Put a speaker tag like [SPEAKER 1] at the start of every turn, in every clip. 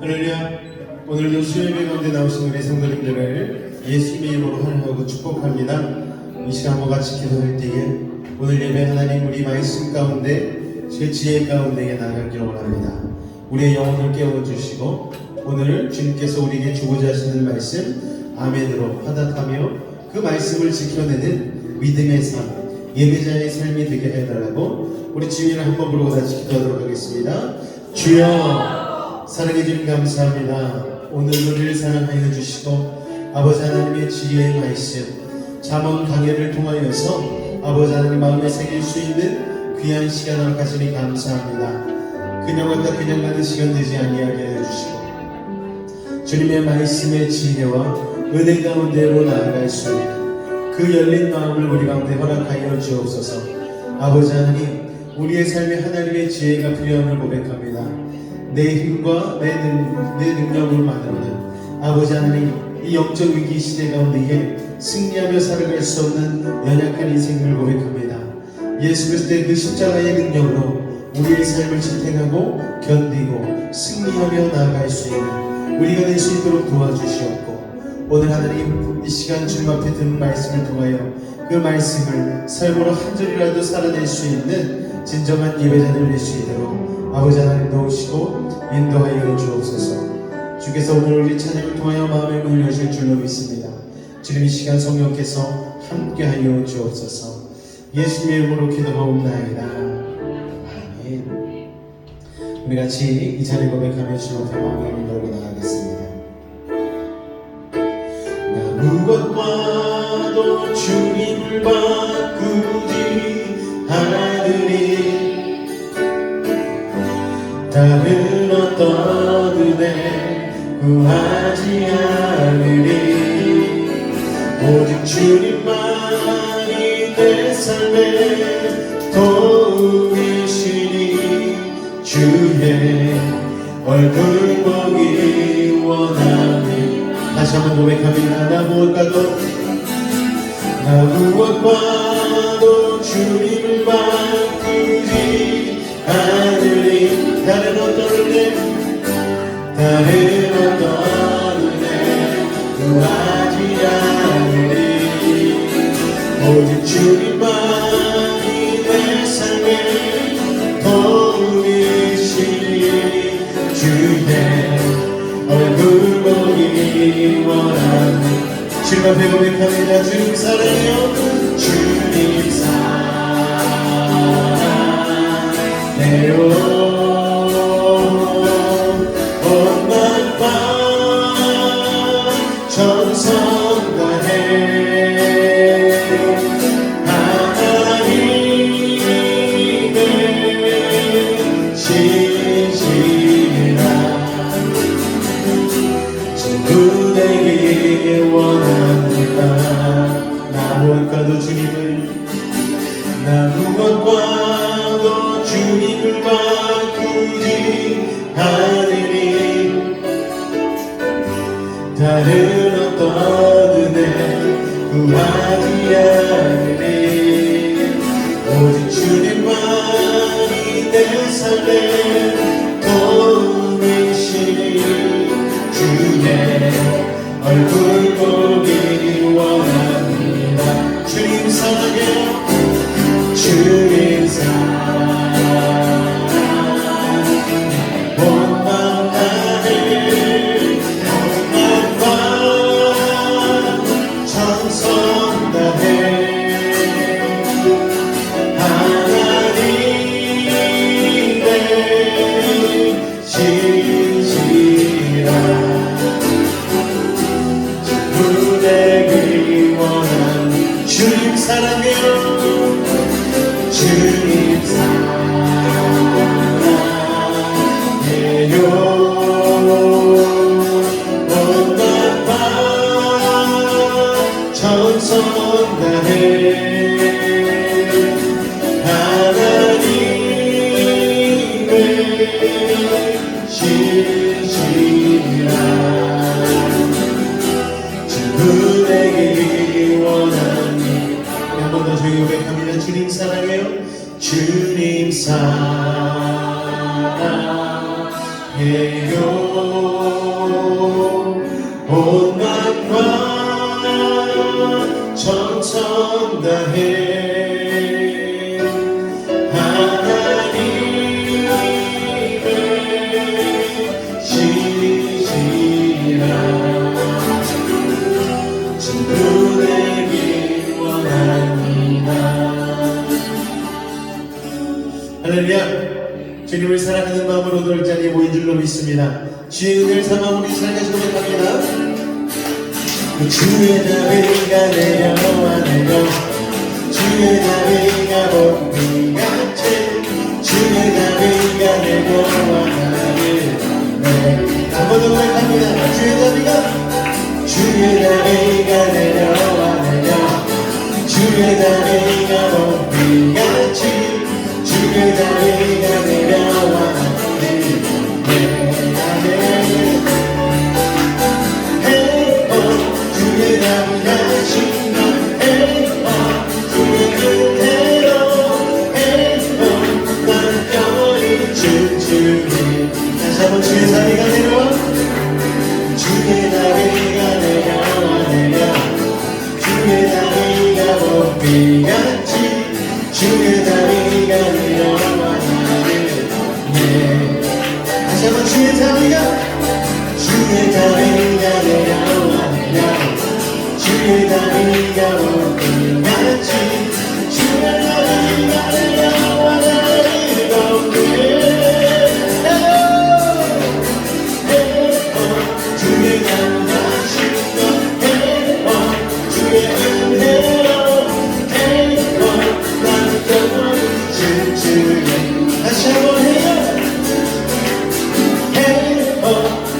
[SPEAKER 1] 할렐루야. 오늘도 수요예배 가운데 나오신 우리 성도님들을 예수님의 이름으로 환영하고 축복합니다. 이 시간 한번 같이 기도할 때에 오늘 예배 하나님 우리 말씀 가운데 제 지혜 가운데에 나가기를 원합니다. 우리의 영혼을 깨워주시고 오늘 주님께서 우리에게 주고자 하시는 말씀 아멘으로 화답하며 그 말씀을 지켜내는 믿음의 삶, 예배자의 삶이 되게 해달라고 우리 주님을 한번 부르고 다시 기도하도록 하겠습니다. 주여 사랑해 주님 감사합니다. 오늘 우리를 사랑하여 주시고 아버지 하나님의 지혜의 말씀 잠언 강해를 통하여서 아버지 하나님 마음에 새길 수 있는 귀한 시간을 가지니 감사합니다. 그냥 왔다 그냥 가는 시간 되지 아니하게 해주시고 주님의 말씀의 지혜와 은혜 가운데로 나아갈 수 있는 그 열린 마음을 우리 가운데 허락하여 주옵소서. 아버지 하나님 우리의 삶에 하나님의 지혜가 필요함을 고백합니다. 내 힘과 내 능력으로만으로는 아버지 하나님 이 영적 위기 시대 가운데에 승리하며 살아갈 수 없는 연약한 인생을 고백합니다. 예수 그리스도의 그 십자가의 능력으로 우리의 삶을 지탱하고 견디고 승리하며 나아갈 수 있는 우리가 될 수 있도록 도와주시옵고 오늘 하나님 이 시간 주님 앞에 듣는 말씀을 통하여 그 말씀을 삶으로 한 절이라도 살아낼 수 있는 진정한 예배자들 될 수 있도록 아버지 하나님 도우시고 인도하여 주옵소서. 주께서 오늘 우리 찬양을 통하여 마음의 문을 여실 줄로 믿습니다. 주님 이 시간 성령께서 함께하여 주옵소서. 예수님의 이름으로 기도하옵나이다. 아멘. 우리 같이 이 자리 고백하며 주님 앞에 마음의 문을 열고 나가겠습니다. 나 무엇과도 주님을 바꾸지 않으리 다른 어떤 은혜 구하지 않으리 오직 주님만이 내 삶의 도움이시니 주의 얼굴 보기 원하니 다시 한번 고백합니다. 나 무엇과도 주님을 바꾸지 않으리 다른 어떤 은혜 구하지 않으리 오직 주님만이 내 삶의 도움이시니 주의 얼굴 보기 원하니 주님 앞에 고백합니다. 주님 사랑해요. 주님 사랑해요. 전성 다해 하나님의 진실이라 전부 되기 원합니다. 나 무엇과도 주님을 바꾸지 않으리 다른 어떤 은혜 구하지 않으리 오직 주님만이 내 삶의 도움이시니 주의 얼굴 보기 원합니다. 주님 사랑해요. 주님 사랑해요. 온 마음 다해 전성 다해 하나님의 진실아 전부 되기 원하니 주님 사랑해요. 주님 사랑해요. 전성 다해 하나님의 진실이라 전부 되기 원하니 한 번 더 저희 고백합니다. 주님 사랑해요. 주님 사랑해요. 해요. 온 맘과 정성 다해 하나님의 신이시라 친구되길 원합니다. 할렐루야. 주님을 사랑하는 마음으로 오늘 자리에 모인 줄로 믿습니다. 주의 은혜를 삼아 우리 살같이 고백합니다. 주의 자비가 내려와 내려 주의 자비가 봄비같이 주의 자비가 내려와 나를 한 번 더 고백합니다. 주의 자비가 내려와 내려 주의 자비가 봄비같이 주의 자비가 내려와 나를 주의 자비가 내려와 주의 자비가 내려와 내려 주의 자비가 봄비같이 주의 자비가 내려와 나를 다시 한번 주의 자비가 내려와 내려 주의 자비가 봄비같이 주의 자비가 내려와 나를 덮네 다시 한번 해요. 해요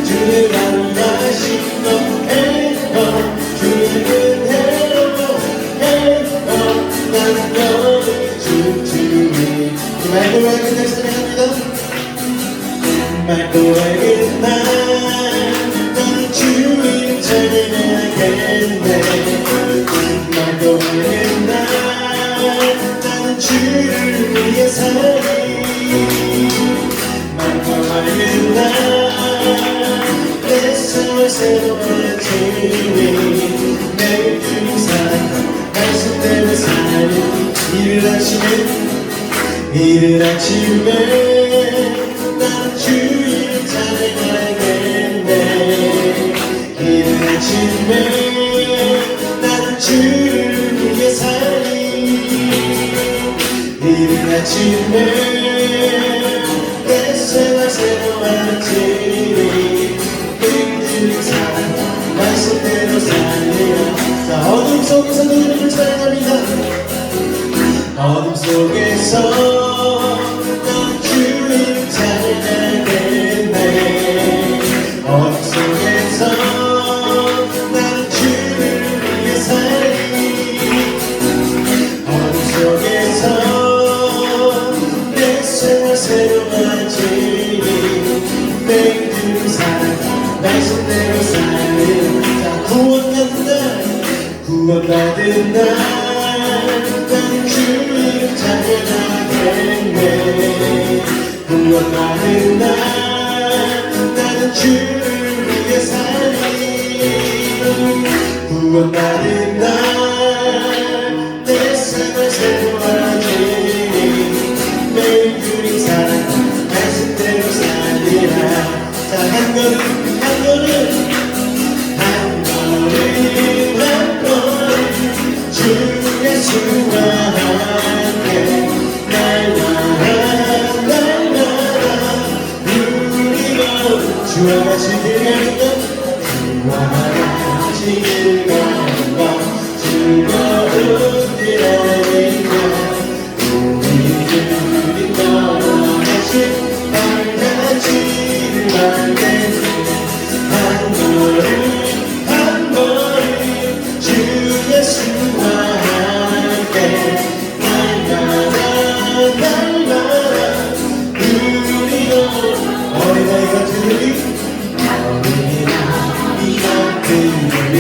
[SPEAKER 1] 주의 감사하신 것 해요 주의 은혜로 해요 난 너를 춤추니 말고 밝은 날 사랑합니다. 말고 밝은 날 너는 주님 찬양하겠네. 말고 밝은 날 나는 주를 위해 살리 맑고 밝은 날 내 삶을 새로운 주님 매일 주님 사랑 말씀대로 살리 이른 아침에 나는 주님 찬양하겠네. 이른 아침에 나는 주를 위해 살리 이른 아침에 내 생활 새로워지니 주님 사랑 말씀대로 살리라. 자, 어둠 속에서 주님을 찬양합니다. 어둠 속에서 넌 주님 찬양하겠네. 어둠 속에서 난 주를 위해 살리 어둠 속에서 내 생활 새로워지니 매일 주님 사랑 말씀대로 살리라. 자, 구원받은 날 나는 주님 찬양하겠네. 구원받은 날 나는 주를 위해 살리 구원받은 날 내 삶을 새로워지니 매일 주님 사랑 말씀대로 살리라. 자, 한 걸음 한 걸음 한 걸음 주 예수와 함께 날마다 주와 같이 들려는 것 주와 같이 들려는 것 즐거운 일하는 것 우리들이 너와 같이 밝아지를 알겠네. 한 걸음 주 예수와 함께 날마다 우리도 어린아이 같은 우리 어린아이 같은 우리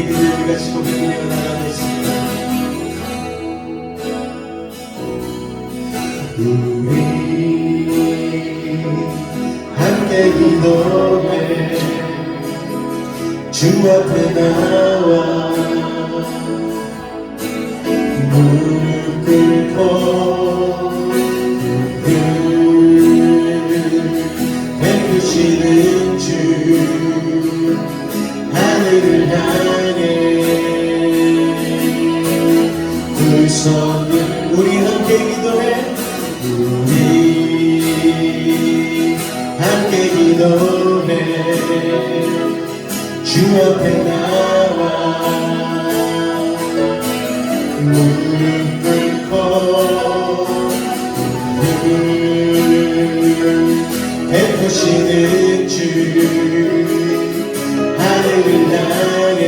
[SPEAKER 1] 그들을 같이 고백하며 나가겠습니다. 우리 함께 기도해 주 앞에 나와 무릎 꿇고 베푸시는 주 하늘을 향해 두 손을 우리 함께 기도해 우리 함께 기도해 주 앞에 나와 무릎 꿇고 베푸시는 주 하늘을 향해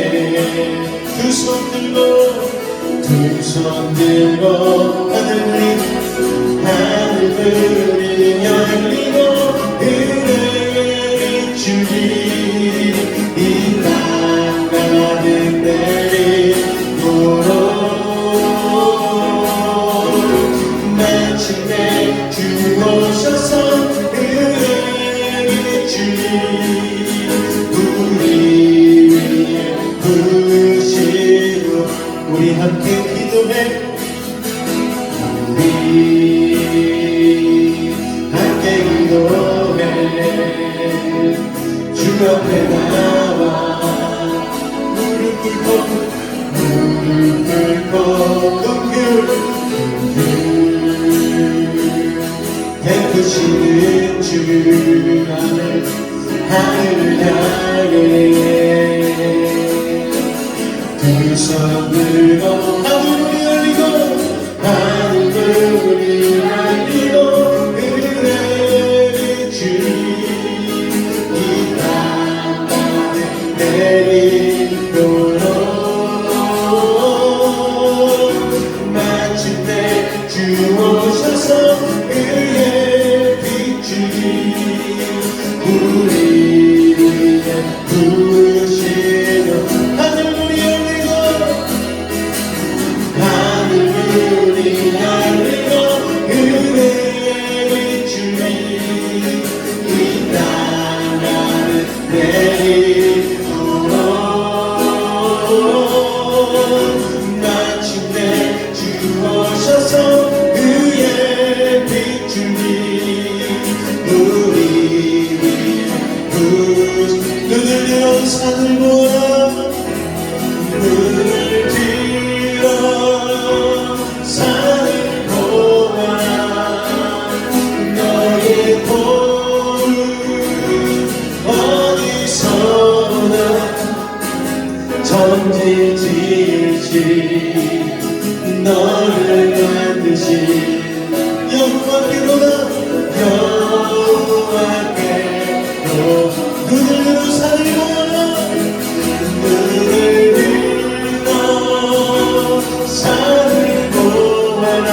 [SPEAKER 1] 두 손 들고 하늘들이 열리고 은혜를 주리 이 땅 가득 내리도록 마침내 주 오셔서 은혜를 주리 우리 위에 부으시고 우리 함께 기도해 우리 함께 기도해 주 앞에 나와 무릎 꿇고 긍휼 베푸시는 주 하늘을 향해 두 손 들고 하늘을 열리고 은혜를 주리 이 땅 가득 내리도록 마침내 주 오셔서 은혜 비추리 우리 위에 부으시는 하늘문이 열리고 은혜를 주리 이 땅 가득 내리도록 마침내 주 오셔서 의에 비추리 우리 위에 눈을 들어 산을 보아 눈을 들어 산을 보아 너의 도움은 어디서나 천지 지으신 너를 만드신 여호와께로다 여호와께로 눈을 들어 산을 보아 눈을 들어 산을 보아라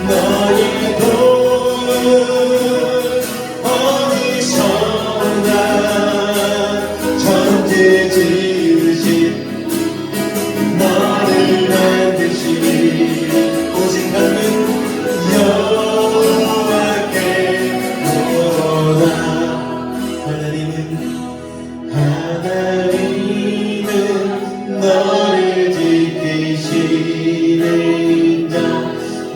[SPEAKER 1] 너의 도움은 어디서나 천지 지으신 너를 만드신 오직 하는 여호와께로다 하나님은 너를 지키시는 자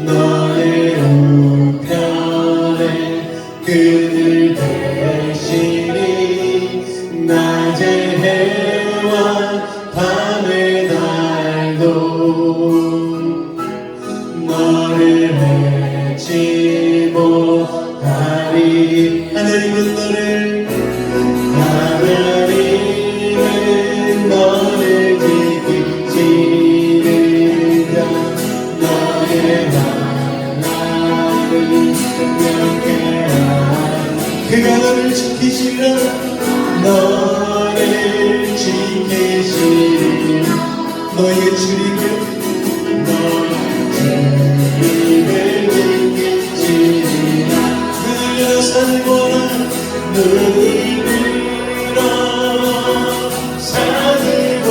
[SPEAKER 1] 너의 우편에 그늘 되시니 낮의 해와 밤의 달도 너를 해치 못하리 하나님은 너를 지키시는 자 너의 하나를 명쾌하니 그가 너를 지키시라 너를 지키시리 너의 주님을 지키시리라 눈을 산을 보라 눈을 들어 산을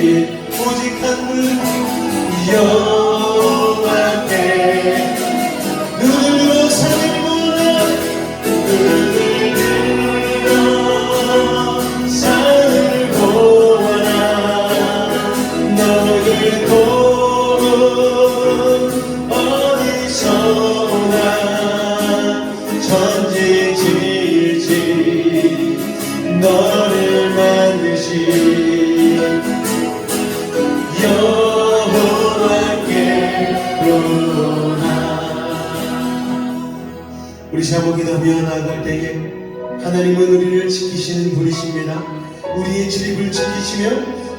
[SPEAKER 1] 오직 한 분 여호와께 눈을 들어 산을 보라 눈을 들어 산을 보라 너를 보고 어디서 오나 천지 지을지 너를 만드신 여호와께로나. 우리 샤모 기도하며 나아갈 때에 하나님은 우리를 지키시는 분이십니다. 우리의 출입을 지키시며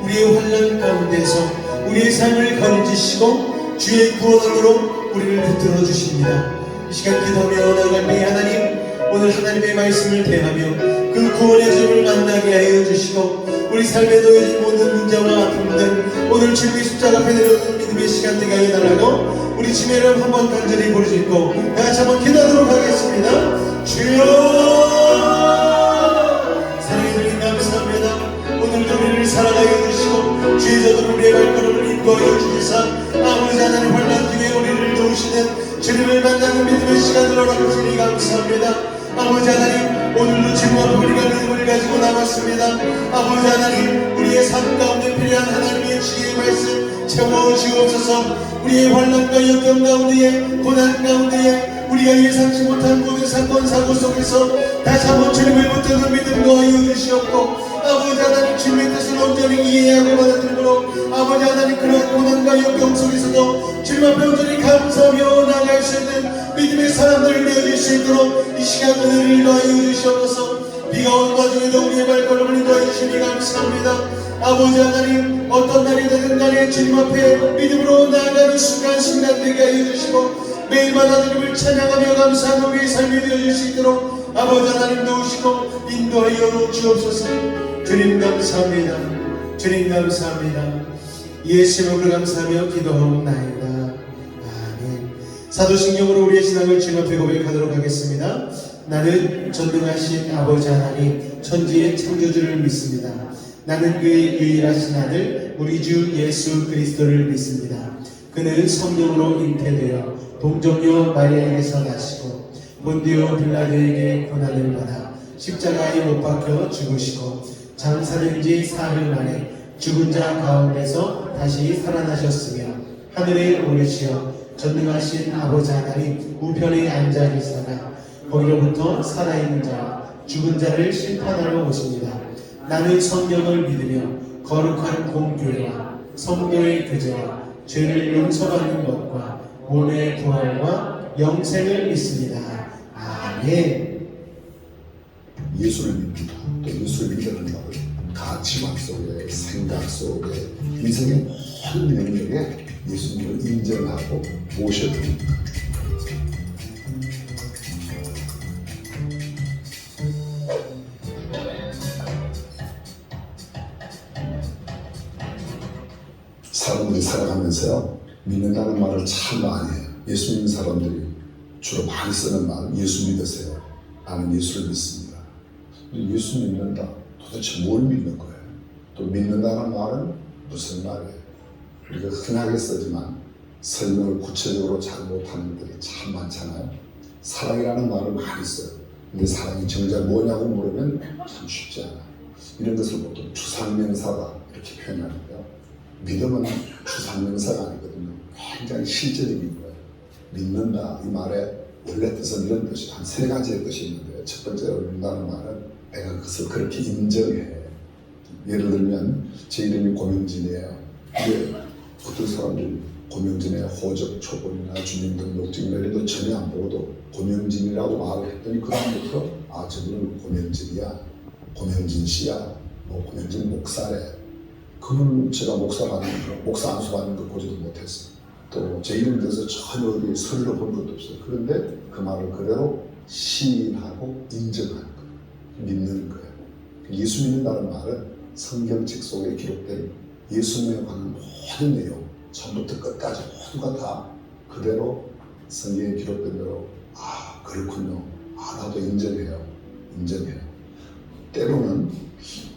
[SPEAKER 1] 우리의 환난 가운데서 우리의 삶을 거느지시고 주의 구원으로 우리를 붙들어 주십니다. 이 시간 기도하며 나아갈 때에 하나님 오늘 하나님의 말씀을 대하며 그 구원의 주를 만나게 하여 주시고 우리 삶에 놓여진 모든 문제와 아픔들 오늘 주님의 십자가 앞에 내려오는 믿음의 시간 되게 하여 달라고 우리 주님의 이름 한번 간절히 부르짖고 다시 한번 기도하도록 하겠습니다. 주여 사랑의 주님 감사합니다. 오늘도 우리를 사랑하여 주시고 주의 저들 우리의 발걸음을 인도하여 주시사 아버지 하나님 환난 중에 우리를 도우시는 주님을 만나는 믿음의 시간을 허락하시니 감사합니다. 아버지 하나님 오늘도 주님 앞에 우리가 믿음을 가지고 나왔습니다. 아버지 하나님 우리의 삶 가운데 필요한 하나님의 주의 말씀 채워주옵소서. 우리의 환난과 역경 가운데에 고난 가운데에 우리가 예상치 못한 모든 사건 사고 속에서 다시 한번 주님을 붙드는 믿음 도하여 주시옵고 아버지 하나님 주님의 뜻을 온전히 이해하고 받아들므로 아버지 하나님 그런 고난과 역경 속에서도 주님 앞에 온전히 감사하며 나아갈 수 있는 믿음의 사람들을 되어줄 수 있도록 이 시간 은혜를 더하여 주시옵소서. 비가 오는 와중에도 우리의 발걸음을 인도해 주시니 감사합니다. 아버지 하나님 어떤 날이 되든 간에 주님 앞에 믿음으로 나아가는 순간순간 되게 하여 주시고 매일마다 주님을 찬양하며 감사하는 우리의 삶이 되어줄 수 있도록 아버지 하나님 도우시고 인도하여 주옵소서. 주님 감사합니다. 주님 감사합니다. 예수의 이름으로 감사하며 기도하옵나이다. 아멘. 사도신경으로 우리의 신앙을 주님 앞에 고백하도록 하겠습니다. 나는 전능하신 아버지 하나님 천지의 창조주를 믿습니다. 나는 그의 유일하신 아들 우리 주 예수 그리스도를 믿습니다. 그는 성령으로 잉태되어 동정녀 마리아에게서 나시고 본디오 빌라도에게 고난을 받아 십자가에 못 박혀 죽으시고 장사된 지 사흘 만에 죽은 자 가운데서 다시 살아나셨으며 하늘에 오르시어 전능하신 아버지 하나님 우편에 앉아 계시다가 거기로부터 살아있는 자와 죽은 자를 심판하러 오십니다. 나는 성령을 믿으며 거룩한 공교회와 성도의 교제와 죄를 용서받는 것과 몸의 부활과 영생을 믿습니다. 아멘.
[SPEAKER 2] 예수를 믿는다. 또 예수를 믿는 말을 가치관 속에 생각 속에 인생의 모든 영역에 예수님을 인정하고 모셔야 됩니다. 사람들이 살아가면서요 믿는다는 말을 참 많이 해요. 예수 믿는 사람들이 주로 많이 쓰는 말 예수 믿으세요. 나는 예수를 믿습니다. 예수 믿는다. 도대체 뭘 믿는 거예요? 또 믿는다는 말은 무슨 말이에요? 우리가 흔하게 쓰지만 설명을 구체적으로 잘 못하는 것들이 참 많잖아요. 사랑이라는 말을 많이 써요. 근데 사랑이 정작 뭐냐고 물으면 참 쉽지 않아요. 이런 것을 보통 추상명사가 이렇게 표현하는데요. 믿음은 추상명사가 아니거든요. 굉장히 실제적인 거예요. 믿는다 이 말의 원래 뜻은 이런 뜻이 한 세 가지의 뜻이 있는데 첫 번째로 믿는다는 말은 내가 그것을 그렇게 인정해. 예를 들면 제 이름이 고명진이에요. 근데 어떤 사람들이 고명진의 호적 초본이나 주민등록증이나 이런 거 전혀 안 보고도 고명진이라고 말을 했더니 그 다음부터 아 저분은 고명진이야, 고명진 씨야, 뭐 고명진 목사래. 그분 제가 목사 안수 받는 거 보지도 못했어요. 또 제 이름에 대해서 전혀 어디 서류를 본 것도 없어요. 그런데 그 말을 그대로 시인하고 인정하는 거예요. 믿는 거예요. 예수 믿는다는 말은 성경책 속에 기록된 예수님에 관한 모든 내용 처음부터 끝까지 모두가 다 그대로 성경에 기록된 대로 아 그렇군요. 아 나도 인정해요. 때로는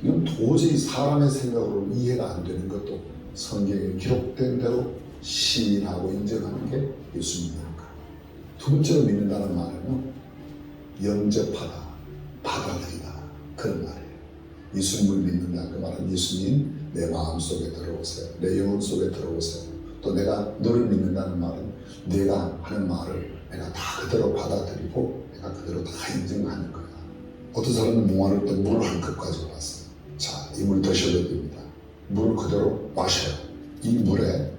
[SPEAKER 2] 이건 도저히 사람의 생각으로는 이해가 안 되는 것도 성경에 기록된 대로 시인하고 인정하는 게 예수 믿는 거예요. 두 번째로 믿는다는 말은 영접하다, 받아들이다 그런 말이에요. 예수님을 믿는다 그 말은 예수님 내 마음속에 들어오세요. 내 영혼 속에 들어오세요. 또 내가 너를 믿는다는 말은 내가 하는 말을 내가 다 그대로 받아들이고 내가 그대로 다 인정하는 거야. 어떤 사람은 몽환을 때 물을 한 컵 가져왔어요. 자, 이 물 드셔도 됩니다. 물을 그대로 마셔요. 이 물에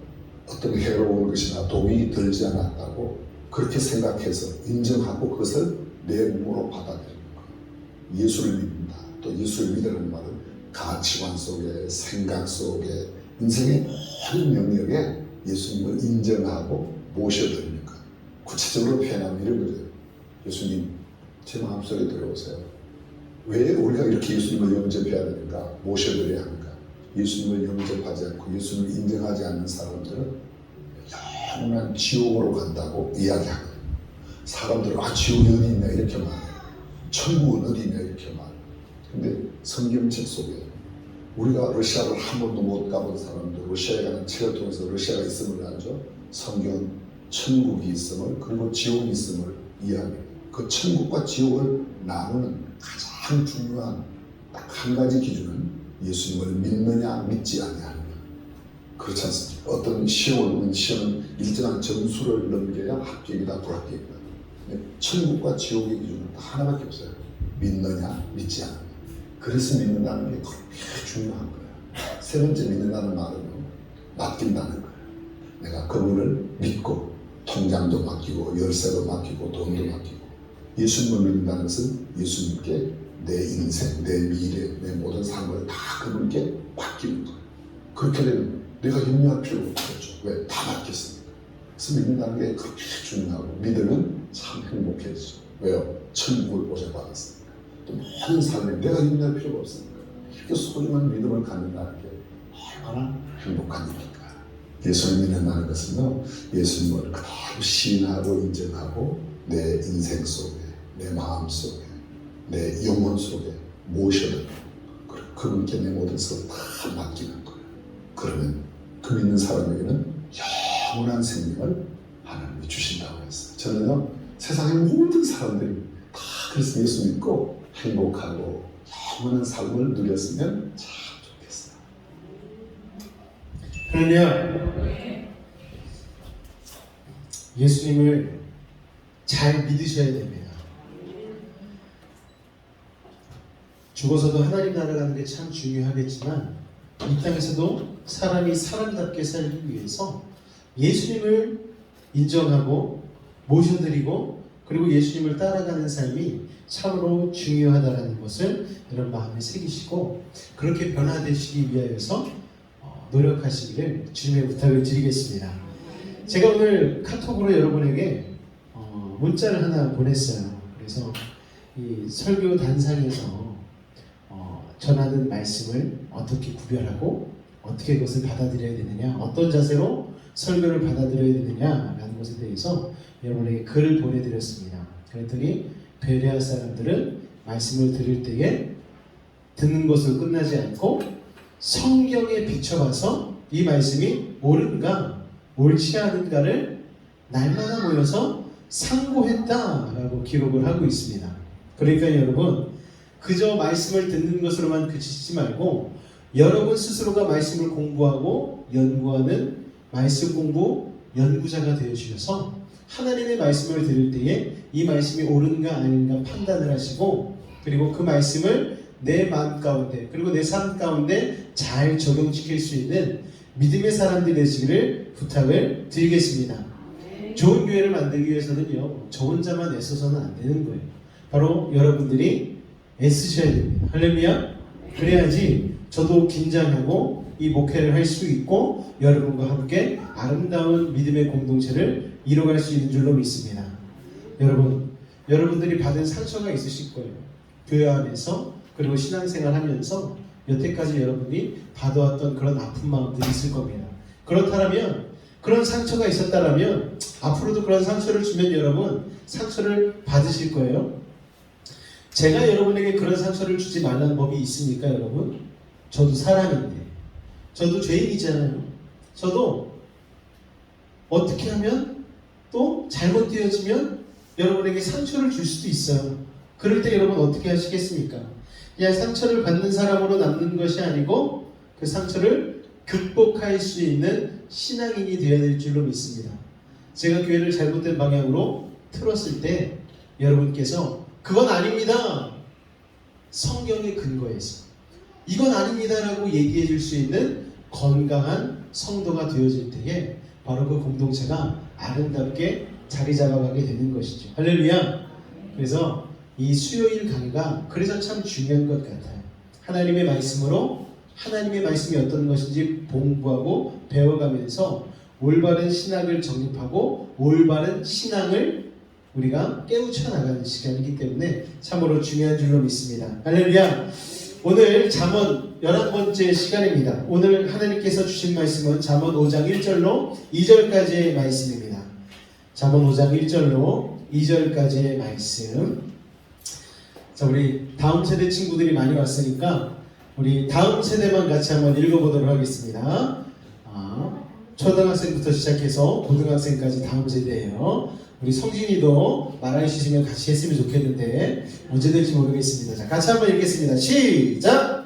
[SPEAKER 2] 어떤 해로운 것이나 독이 들지 않았다고 그렇게 생각해서 인정하고 그것을 내 몸으로 받아들이는 거예요. 예수를 믿는다. 또 예수를 믿으라는 말은 가치관 속에, 생각 속에, 인생의 모든 영역에 예수님을 인정하고 모셔드리는 거예요. 구체적으로 표현하면 이런 거죠. 예수님, 제 마음속에 들어오세요. 왜 우리가 이렇게 예수님을 영접해야 되는가? 모셔드려야 하는가? 예수님을 영접하지 않고 예수님을 인정하지 않는 사람들은 영원한 지옥으로 간다고 이야기하거든요. 사람들은 지옥이 어디 있냐 이렇게 말해요. 천국은 어디 있냐 이렇게 말해요. 근데 성경책 속에 우리가 러시아를 한 번도 못 가본 사람들, 러시아에 가는 책을 통해서 러시아가 있음을 알죠. 성경은 천국이 있음을 그리고 지옥이 있음을 이야기해요. 그 천국과 지옥을 나누는 가장 중요한 딱 한 가지 기준은 예수님을 믿느냐 믿지 아니하느냐. 그렇지 않습니까? 어떤 시험을 보면 시험은 일정한 점수를 넘겨야 합격이다 불합격이다. 근데 천국과 지옥의 기준은 하나밖에 없어요. 믿느냐 믿지 않느냐. 그래서 믿는다는 게 그렇게 중요한 거예요. 세 번째 믿는다는 말은 맡긴다는 거예요. 내가 그분을 믿고 통장도 맡기고 열쇠도 맡기고 돈도 맡기고 예수님을 믿는다는 것은 예수님께 내 인생, 내 미래, 내 모든 삶을 다 그분께 맡기는 거예요. 그렇게 되면 내가 염려할 필요가 없겠죠. 왜? 다 맡겼으니까. 그래서 믿는다는 게 그렇게 중요하고 믿으면 참 행복해지죠. 왜요? 천국을 보장받았으니까. 또 모든 삶에 내가 염려할 필요가 없으니까. 이렇게 소중한 믿음을 갖는다는 게 얼마나 행복한 일일까. 예수를 믿는다는 것은요, 예수님을 그대로 시인하고 인정하고 내 인생 속에, 내 마음 속에, 내 영혼 속에 모셔두고 그분께 내 모든 것을 다 맡기는 거예요. 그러면 그 믿는 사람에게는 영원한 생명을 하나님이 주신다고 했어요. 저는요, 세상의 모든 사람들이 다 그래서 예수 믿고 행복하고 영원한 삶을 누렸으면 참 좋겠어요.
[SPEAKER 1] 그러면 예수님을 잘 믿으셔야 됩니다. 죽어서도 하나님 나라 가는 게 참 중요하겠지만 이 땅에서도 사람이 사람답게 살기 위해서 예수님을 인정하고 모셔드리고 그리고 예수님을 따라가는 삶이 참으로 중요하다는 것을 여러분 마음에 새기시고 그렇게 변화되시기 위하여서 노력하시기를 주님의 부탁을 드리겠습니다. 제가 오늘 카톡으로 여러분에게 문자를 하나 보냈어요. 그래서 이 설교 단상에서 전하는 말씀을 어떻게 구별하고 어떻게 그것을 받아들여야 되느냐, 어떤 자세로 설교를 받아들여야 되느냐라는 것에 대해서 여러분에게 글을 보내드렸습니다. 그랬더니 베레아 사람들은 말씀을 들을 때에 듣는 것으로 끝나지 않고 성경에 비춰봐서 이 말씀이 옳은가 옳지 않은가를 날마다 모여서 상고했다라고 기록을 하고 있습니다. 그러니까 여러분 그저 말씀을 듣는 것으로만 그치지 말고 여러분 스스로가 말씀을 공부하고 연구하는 말씀 공부 연구자가 되어주셔서 하나님의 말씀을 들을 때에 이 말씀이 옳은가 아닌가 판단을 하시고 그리고 그 말씀을 내 마음 가운데 그리고 내 삶 가운데 잘 적용시킬 수 있는 믿음의 사람들이 되시기를 부탁을 드리겠습니다. 좋은 교회를 만들기 위해서는요, 저 혼자만 애써서는 안 되는 거예요. 바로 여러분들이 애쓰셔야 됩니다. 할렐루야. 그래야지 저도 긴장하고 이 목회를 할 수 있고 여러분과 함께 아름다운 믿음의 공동체를 이뤄갈 수 있는 줄로 믿습니다. 여러분들이 받은 상처가 있으실 거예요. 교회 안에서 그리고 신앙생활 하면서 여태까지 여러분이 받아왔던 그런 아픈 마음들이 있을 겁니다. 그렇다면 그런 상처가 있었다면 앞으로도 그런 상처를 주면 여러분 상처를 받으실 거예요. 제가 여러분에게 그런 상처를 주지 말라는 법이 있습니까, 여러분? 저도 사람인데, 저도 죄인이잖아요. 저도 어떻게 하면 또 잘못되어지면 여러분에게 상처를 줄 수도 있어요. 그럴 때 여러분 어떻게 하시겠습니까? 그냥 상처를 받는 사람으로 남는 것이 아니고 그 상처를 극복할 수 있는 신앙인이 되어야 될 줄로 믿습니다. 제가 교회를 잘못된 방향으로 틀었을 때 여러분께서 그건 아닙니다. 성경의 근거에서 이건 아닙니다라고 얘기해 줄 수 있는 건강한 성도가 되어질 때에 바로 그 공동체가 아름답게 자리 잡아가게 되는 것이죠. 할렐루야. 그래서 이 수요일 강의가 그래서 참 중요한 것 같아요. 하나님의 말씀으로 하나님의 말씀이 어떤 것인지 공부하고 배워가면서 올바른 신학을 정립하고 올바른 신앙을 우리가 깨우쳐 나가는 시간이기 때문에 참으로 중요한 줄로 믿습니다. 할렐루야. 오늘 잠언 11번째 시간입니다. 오늘 하나님께서 주신 말씀은 잠언 5장 1절로 2절까지의 말씀입니다. 잠언 5장 1절로 2절까지의 말씀. 자, 우리 다음 세대 친구들이 많이 왔으니까 우리 다음 세대만 같이 한번 읽어보도록 하겠습니다. 초등학생부터 시작해서 고등학생까지 다음 세대예요. 우리 성진이도 말할 수 있으면 같이 했으면 좋겠는데 언제 될지 모르겠습니다. 자, 같이 한번 읽겠습니다. 시작!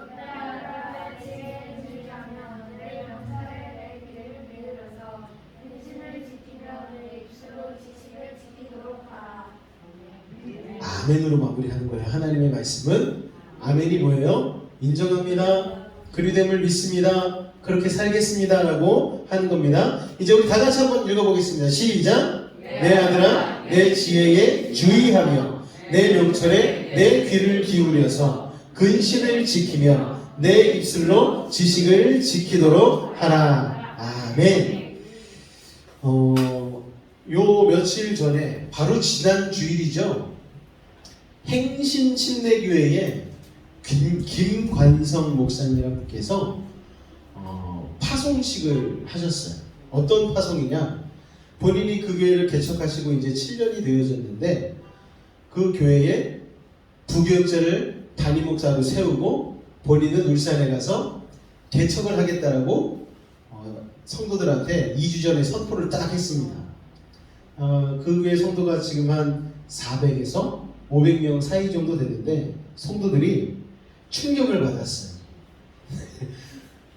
[SPEAKER 1] 아멘으로 마무리하는 거예요. 하나님의 말씀은 아멘이 뭐예요? 인정합니다. 그리됨을 믿습니다. 그렇게 살겠습니다 라고 하는 겁니다. 이제 우리 다 같이 한번 읽어보겠습니다. 시작! 내 아들아 내 지혜에 주의하며 내 명철에 내 귀를 기울여서 근신을 지키며 내 입술로 지식을 지키도록 하라. 아멘. 요 며칠 전에 바로 지난 주일이죠. 행신침례교회에 김관성 목사님이라는 분께서 파송식을 하셨어요. 어떤 파송이냐? 본인이 그 교회를 개척하시고 이제 7년이 되어졌는데 그 교회에 부교육자를 담임 목사로 세우고 본인은 울산에 가서 개척을 하겠다라고 성도들한테 2주 전에 선포를 딱 했습니다. 그 교회 성도가 지금 한 400에서 500명 사이 정도 되는데 성도들이 충격을 받았어요.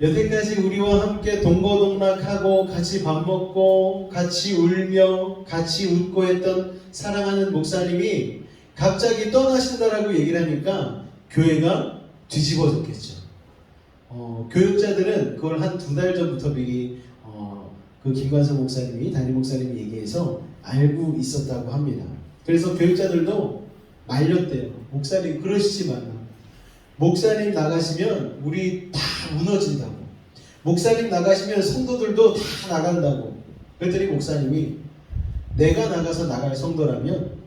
[SPEAKER 1] 여태까지 우리와 함께 동거동락하고 같이 밥 먹고 같이 울며 같이 웃고 했던 사랑하는 목사님이 갑자기 떠나신다라고 얘기를 하니까 교회가 뒤집어졌겠죠. 교육자들은 그걸 한 2달 전부터 미리 그 김관성 목사님이 담임 목사님이 얘기해서 알고 있었다고 합니다. 그래서 교육자들도 말렸대요. 목사님 그러시지 마라. 목사님 나가시면 우리 다 무너진다고. 목사님 나가시면 성도들도 다 나간다고. 그랬더니 목사님이 내가 나가서 나갈 성도라면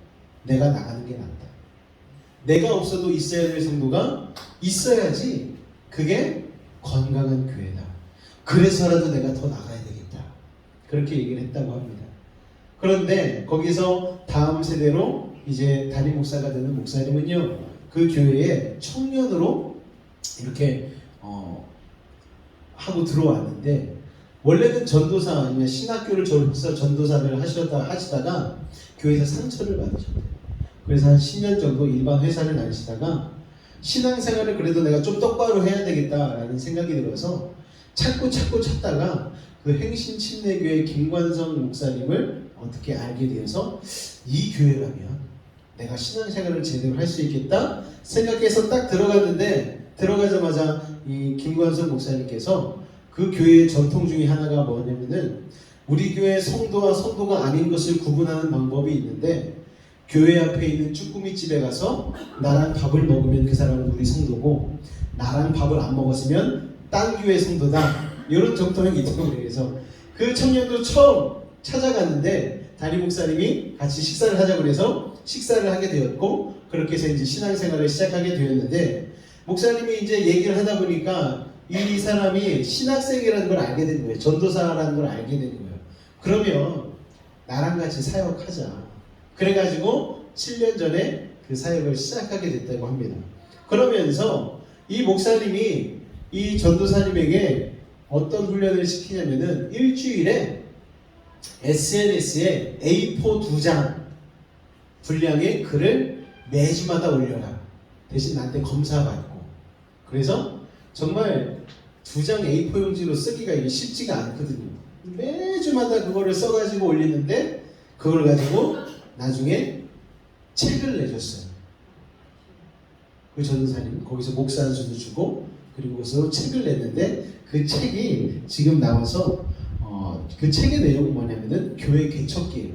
[SPEAKER 1] 내가 나가는 게 낫다. 내가 없어도 있어야 될 성도가 있어야지 그게 건강한 교회다. 그래서라도 내가 더 나가야 되겠다. 그렇게 얘기를 했다고 합니다. 그런데 거기서 다음 세대로 이제 담임 목사가 되는 목사님은요, 그 교회에 청년으로 이렇게 하고 들어왔는데 원래는 전도사 아니면 신학교를 졸업해서 전도사를 하시다가 교회에서 상처를 받으셨대요. 그래서 한 10년 정도 일반 회사를 다니시다가 신앙생활을 그래도 내가 좀 똑바로 해야 되겠다라는 생각이 들어서 찾다가 그 행신침례교회 김관성 목사님을 어떻게 알게 되어서 이 교회라면 내가 신앙생활을 제대로 할 수 있겠다 생각해서 딱 들어갔는데 들어가자마자 이 김관성 목사님께서 그 교회의 전통 중에 하나가 뭐냐면은 우리 교회 성도와 성도가 아닌 것을 구분하는 방법이 있는데 교회 앞에 있는 쭈꾸미집에 가서 나랑 밥을 먹으면 그 사람은 우리 성도고 나랑 밥을 안 먹었으면 딴 교회 성도다 이런 전통이 있다고 그래서 그 청년도 처음 찾아갔는데 담임 목사님이 같이 식사를 하자고 그래서 식사를 하게 되었고 그렇게 해서 이제 신앙생활을 시작하게 되었는데 목사님이 이제 얘기를 하다 보니까 이 사람이 신학생이라는 걸 알게 된 거예요. 전도사라는 걸 알게 된 거예요. 그러면 나랑 같이 사역하자. 그래가지고 7년 전에 그 그 사역을 시작하게 됐다고 합니다. 그러면서 이 목사님이 이 전도사님에게 어떤 훈련을 시키냐면은 일주일에 SNS에 A4 2장 분량의 글을 매주마다 올려라. 대신 나한테 검사받고. 그래서 정말 2장 A4 용지로 쓰기가 이게 쉽지가 않거든요. 매주마다 그거를 써가지고 올리는데 그걸 가지고 나중에 책을 내줬어요. 그 전도사님 거기서 목사 한 수도 주고 그리고 거기서 책을 냈는데 그 책이 지금 나와서 그 책의 내용은 뭐냐면은 교회 개척기예요.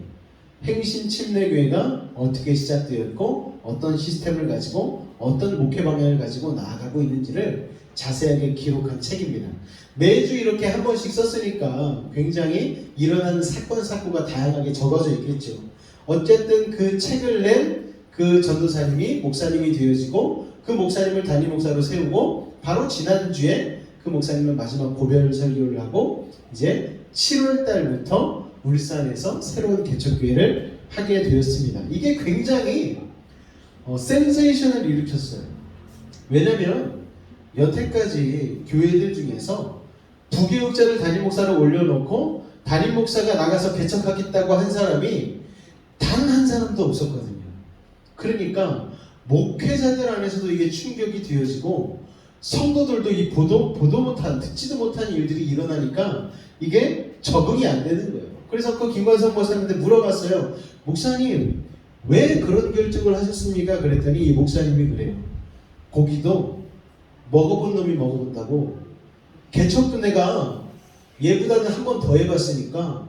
[SPEAKER 1] 행신 침례교회가 어떻게 시작되었고 어떤 시스템을 가지고 어떤 목회 방향을 가지고 나아가고 있는지를 자세하게 기록한 책입니다. 매주 이렇게 한 번씩 썼으니까 굉장히 일어나는 사건 사고가 다양하게 적어져 있겠죠. 어쨌든 그 책을 낸 그 전도사님이 목사님이 되어지고 그 목사님을 담임 목사로 세우고 바로 지난주에 그 목사님은 마지막 고별 설교를 하고 이제 7월 달부터 울산에서 새로운 개척교회를 하게 되었습니다. 이게 굉장히 센세이션을 일으켰어요. 왜냐면 여태까지 교회들 중에서 부교육자를 담임 목사로 올려놓고 담임 목사가 나가서 개척하겠다고 한 사람이 단 한 사람도 없었거든요. 그러니까 목회자들 안에서도 이게 충격이 되어지고 성도들도 이 보도 못한 듣지도 못한 일들이 일어나니까 이게 적응이 안 되는 거예요. 그래서 그 김관성 목사님한테 물어봤어요. 목사님 왜 그런 결정을 하셨습니까? 그랬더니 이 목사님이 그래요. 고기도 먹어본 놈이 먹어본다고. 개척도 내가 얘보다는 한 번 더 해봤으니까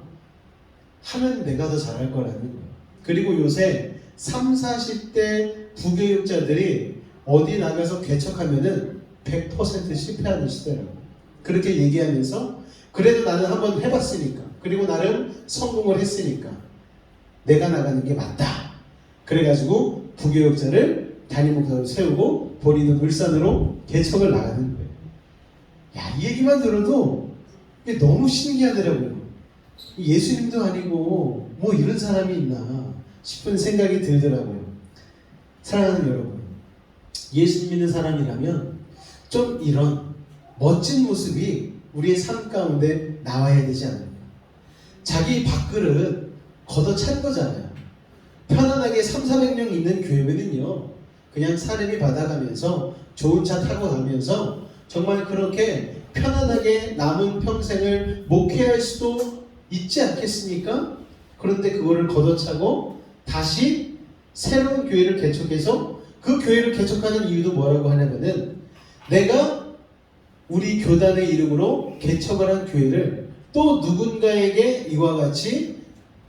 [SPEAKER 1] 하면 내가 더 잘할 거라는 거예요. 그리고 요새 30, 40대 부교육자들이 어디 나가서 개척하면은 100% 실패하는 시대라고. 그렇게 얘기하면서 그래도 나는 한번 해봤으니까 그리고 나름 성공을 했으니까 내가 나가는 게 맞다. 그래가지고 부교육자를 담임 목사로 세우고 본인은 울산으로 개척을 나가는 거예요. 야, 이 얘기만 들어도 이게 너무 신기하더라고요. 예수님도 아니고 뭐 이런 사람이 있나 싶은 생각이 들더라고요. 사랑하는 여러분, 예수 믿는 사람이라면 좀 이런 멋진 모습이 우리의 삶 가운데 나와야 되지 않을까. 자기 밥그릇 걷어찬 거잖아요. 편안하게 300~400명 있는 교회는요 그냥 사람이 받아가면서 좋은 차 타고 가면서 정말 그렇게 편안하게 남은 평생을 목회할 수도 있지 않겠습니까? 그런데 그거를 걷어차고 다시 새로운 교회를 개척해서 그 교회를 개척하는 이유도 뭐라고 하냐면은 내가 우리 교단의 이름으로 개척을 한 교회를 또 누군가에게 이와 같이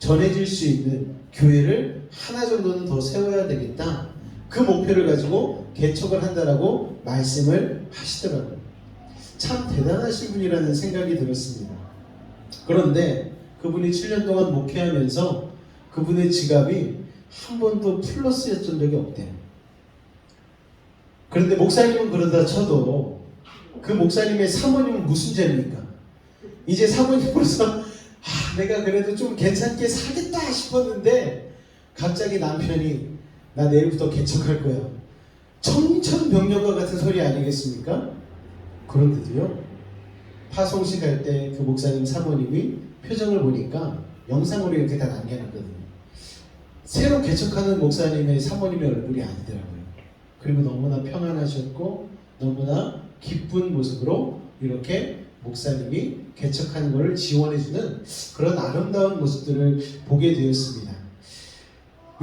[SPEAKER 1] 전해질 수 있는 교회를 하나 정도는 더 세워야 되겠다. 그 목표를 가지고 개척을 한다라고 말씀을 하시더라고요. 참 대단하신 분이라는 생각이 들었습니다. 그런데 그분이 7년 동안 목회하면서 그분의 지갑이 한 번도 플러스였던 적이 없대요. 그런데 목사님은 그러다 쳐도 그 목사님의 사모님은 무슨 죄입니까? 이제 사모님으로서 내가 그래도 좀 괜찮게 살겠다 싶었는데 갑자기 남편이 나 내일부터 개척할 거야. 청천벽력과 같은 소리 아니겠습니까? 그런데도요 파송식 할 때 그 목사님 사모님이 표정을 보니까 영상으로 이렇게 다 남겨놨거든요. 새로 개척하는 목사님의 사모님의 얼굴이 아니더라고요. 그리고 너무나 평안하셨고 너무나 기쁜 모습으로 이렇게 목사님이 개척하는 것을 지원해주는 그런 아름다운 모습들을 보게 되었습니다.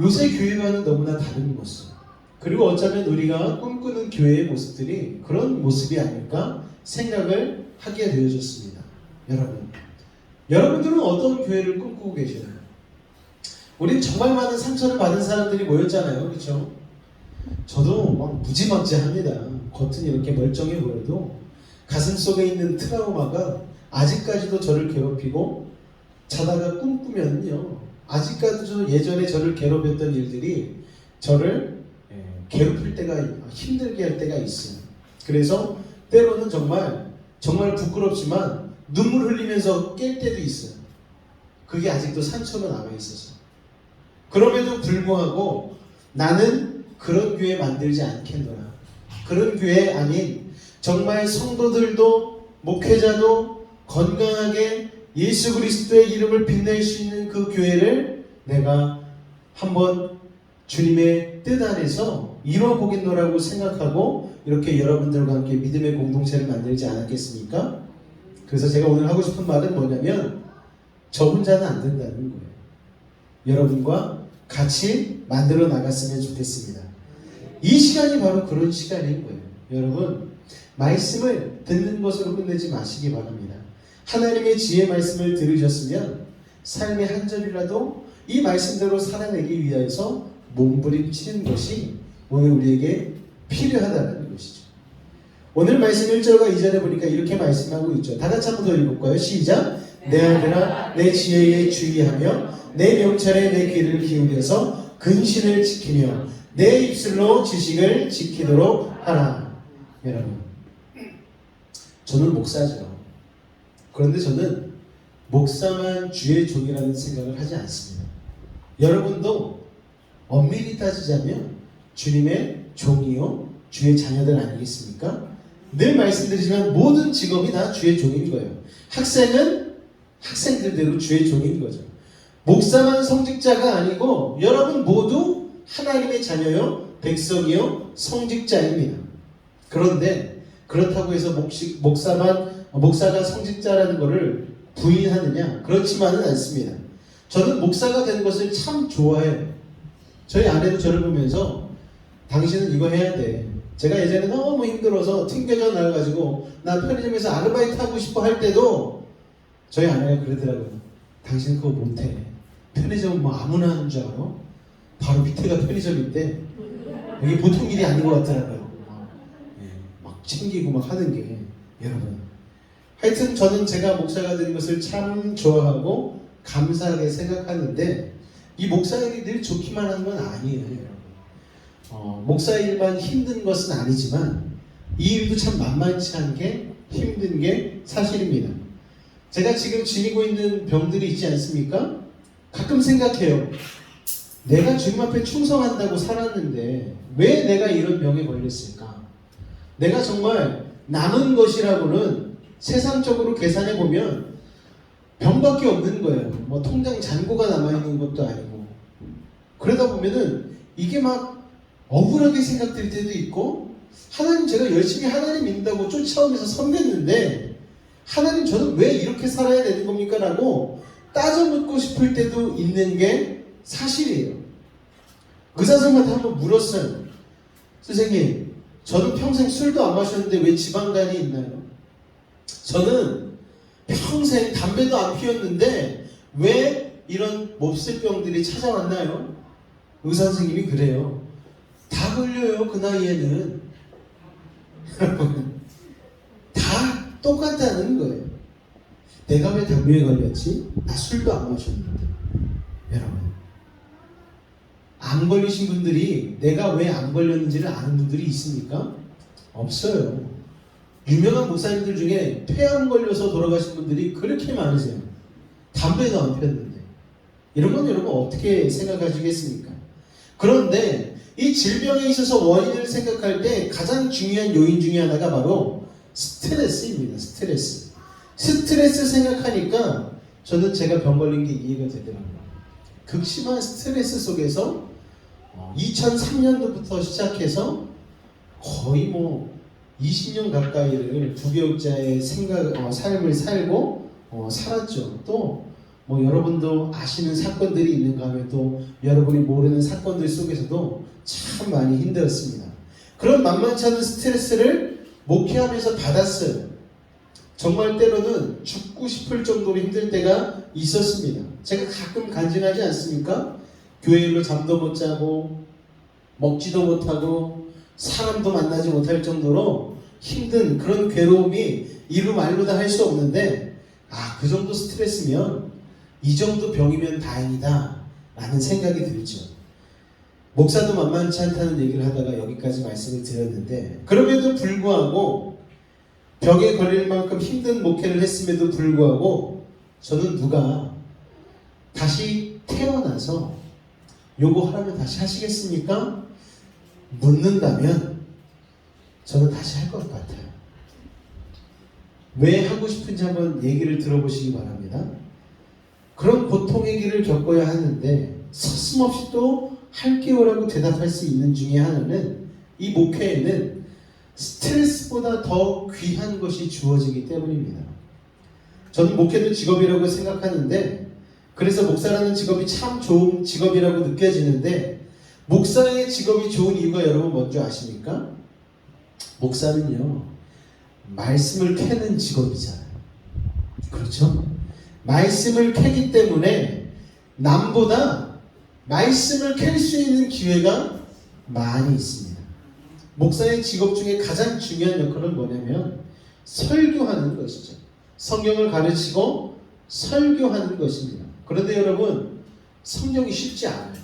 [SPEAKER 1] 요새 교회와는 너무나 다른 모습, 그리고 어쩌면 우리가 꿈꾸는 교회의 모습들이 그런 모습이 아닐까 생각을 하게 되어졌습니다. 여러분들은 어떤 교회를 꿈꾸고 계시나요? 우린 정말 많은 상처를 받은 사람들이 모였잖아요. 그렇죠? 저도 막 무지막지합니다. 겉은 이렇게 멀쩡해 보여도 가슴속에 있는 트라우마가 아직까지도 저를 괴롭히고 자다가 꿈꾸면요 아직까지도 예전에 저를 괴롭혔던 일들이 저를 괴롭힐 때가 힘들게 할 때가 있어요. 그래서 때로는 정말 부끄럽지만 눈물 흘리면서 깰 때도 있어요. 그게 아직도 상처가 남아있어서. 그럼에도 불구하고 나는 그런 교회 만들지 않겠노라. 그런 교회 아닌 정말 성도들도 목회자도 건강하게 예수 그리스도의 이름을 빛낼 수 있는 그 교회를 내가 한번 주님의 뜻 안에서 이뤄보겠노라고 생각하고 이렇게 여러분들과 함께 믿음의 공동체를 만들지 않았겠습니까? 그래서 제가 오늘 하고 싶은 말은 뭐냐면 저 혼자는 안 된다는 거예요. 여러분과 같이 만들어 나갔으면 좋겠습니다. 이 시간이 바로 그런 시간인 거예요. 여러분, 말씀을 듣는 것으로 끝내지 마시기 바랍니다. 하나님의 지혜 말씀을 들으셨으면 삶의 한 절이라도 이 말씀대로 살아내기 위해서 몸부림치는 것이 오늘 우리에게 필요하다는 것이죠. 오늘 말씀 1절과 2절에 보니까 이렇게 말씀하고 있죠. 다 같이 한번 더 읽어볼까요? 시작! 내 아들아 내 지혜에 주의하며 내 명철에 내 귀를 기울여서 근신을 지키며 내 입술로 지식을 지키도록 하라. 여러분, 저는 목사죠. 그런데 저는 목사만 주의 종이라는 생각을 하지 않습니다. 여러분도 엄밀히 따지자면 주님의 종이요 주의 자녀들 아니겠습니까? 늘 말씀드리지만 모든 직업이 다 주의 종인 거예요. 학생은 학생들대로 주의 종인 거죠. 목사만 성직자가 아니고 여러분 모두 하나님의 자녀요 백성이요 성직자입니다. 그런데 그렇다고 해서 목사가 성직자라는 것을 부인하느냐? 그렇지만은 않습니다. 저는 목사가 되는 것을 참 좋아해요. 저희 아내도 저를 보면서 당신은 이거 해야 돼. 제가 예전에 너무 힘들어서 튕겨져 나가가지고 나 편의점에서 아르바이트 하고 싶어 할 때도 저희 아내가 그러더라고요. 당신은 그거 못해. 편의점은 뭐 아무나 하는 줄 알아? 바로 밑에가 편의점인데 이게 보통 일이 아닌 것 같더라고요. 막 챙기고 막 하는 게 여러분. 하여튼 저는 제가 목사가 되는 것을 참 좋아하고 감사하게 생각하는데 이 목사 일이 늘 좋기만 하는 건 아니에요. 여러분. 목사 일만 힘든 것은 아니지만 이 일도 참 만만치 않게 힘든 게 사실입니다. 제가 지금 지니고 있는 병들이 있지 않습니까? 가끔 생각해요. 내가 주님 앞에 충성한다고 살았는데 왜 내가 이런 병에 걸렸을까? 내가 정말 남은 것이라고는 세상적으로 계산해 보면 병밖에 없는 거예요. 뭐 통장 잔고가 남아있는 것도 아니고. 그러다 보면은 이게 막 억울하게 생각될 때도 있고, 하나님 제가 열심히 하나님 믿는다고 쫓아오면서 섬겼는데 하나님 저는 왜 이렇게 살아야 되는 겁니까? 라고 따져 묻고 싶을 때도 있는 게 사실이에요. 의사 선생님한테 한번 물었어요. 선생님, 저는 평생 술도 안 마셨는데 왜 지방간이 있나요? 저는 평생 담배도 안 피웠는데 왜 이런 몹쓸병들이 찾아왔나요? 의사 선생님이 그래요. 다 걸려요, 그 나이에는. 다 똑같다는 거예요. 내가 왜 담배에 걸렸지? 나 술도 안 마셨는데. 여러분, 암 걸리신 분들이 내가 왜 암 걸렸는지를 아는 분들이 있습니까? 없어요. 유명한 목사님들 중에 폐암 걸려서 돌아가신 분들이 그렇게 많으세요. 담배도 안 피웠는데. 이런 건 여러분 어떻게 생각하시겠습니까? 그런데 이 질병에 있어서 원인을 생각할 때 가장 중요한 요인 중에 하나가 바로 스트레스입니다. 스트레스 생각하니까 저는 제가 병 걸린 게 이해가 되더라고요. 극심한 스트레스 속에서 2003년도부터 시작해서 거의 뭐 20년 가까이를 부교육자의 삶을 살고 살았죠. 또 뭐 여러분도 아시는 사건들이 있는가 하면 또 여러분이 모르는 사건들 속에서도 참 많이 힘들었습니다. 그런 만만치 않은 스트레스를 목회하면서 받았어요. 정말 때로는 죽고 싶을 정도로 힘들 때가 있었습니다. 제가 가끔 간증하지 않습니까? 교회 일로 잠도 못 자고 먹지도 못하고 사람도 만나지 못할 정도로 힘든 그런 괴로움이 이루 말로 다 할 수 없는데, 그 정도 스트레스면 이 정도 병이면 다행이다 라는 생각이 들죠. 목사도 만만치 않다는 얘기를 하다가 여기까지 말씀을 드렸는데, 그럼에도 불구하고 병에 걸릴 만큼 힘든 목회를 했음에도 불구하고 저는 누가 다시 태어나서 요거 하라면 다시 하시겠습니까? 묻는다면 저는 다시 할 것 같아요. 왜 하고 싶은지 한번 얘기를 들어보시기 바랍니다. 그런 고통의 길을 겪어야 하는데 서슴없이 또 할게요라고 대답할 수 있는 중에 하나는 이 목회에는 스트레스보다 더 귀한 것이 주어지기 때문입니다. 저는 목회도 직업이라고 생각하는데 그래서 목사라는 직업이 참 좋은 직업이라고 느껴지는데 목사의 직업이 좋은 이유가 여러분 뭔지 아십니까? 목사는요 말씀을 캐는 직업이잖아요. 그렇죠? 말씀을 캐기 때문에 남보다 말씀을 캘 수 있는 기회가 많이 있습니다. 목사의 직업 중에 가장 중요한 역할은 뭐냐면 설교하는 것이죠. 성경을 가르치고 설교하는 것입니다. 그런데 여러분 성경이 쉽지 않아요.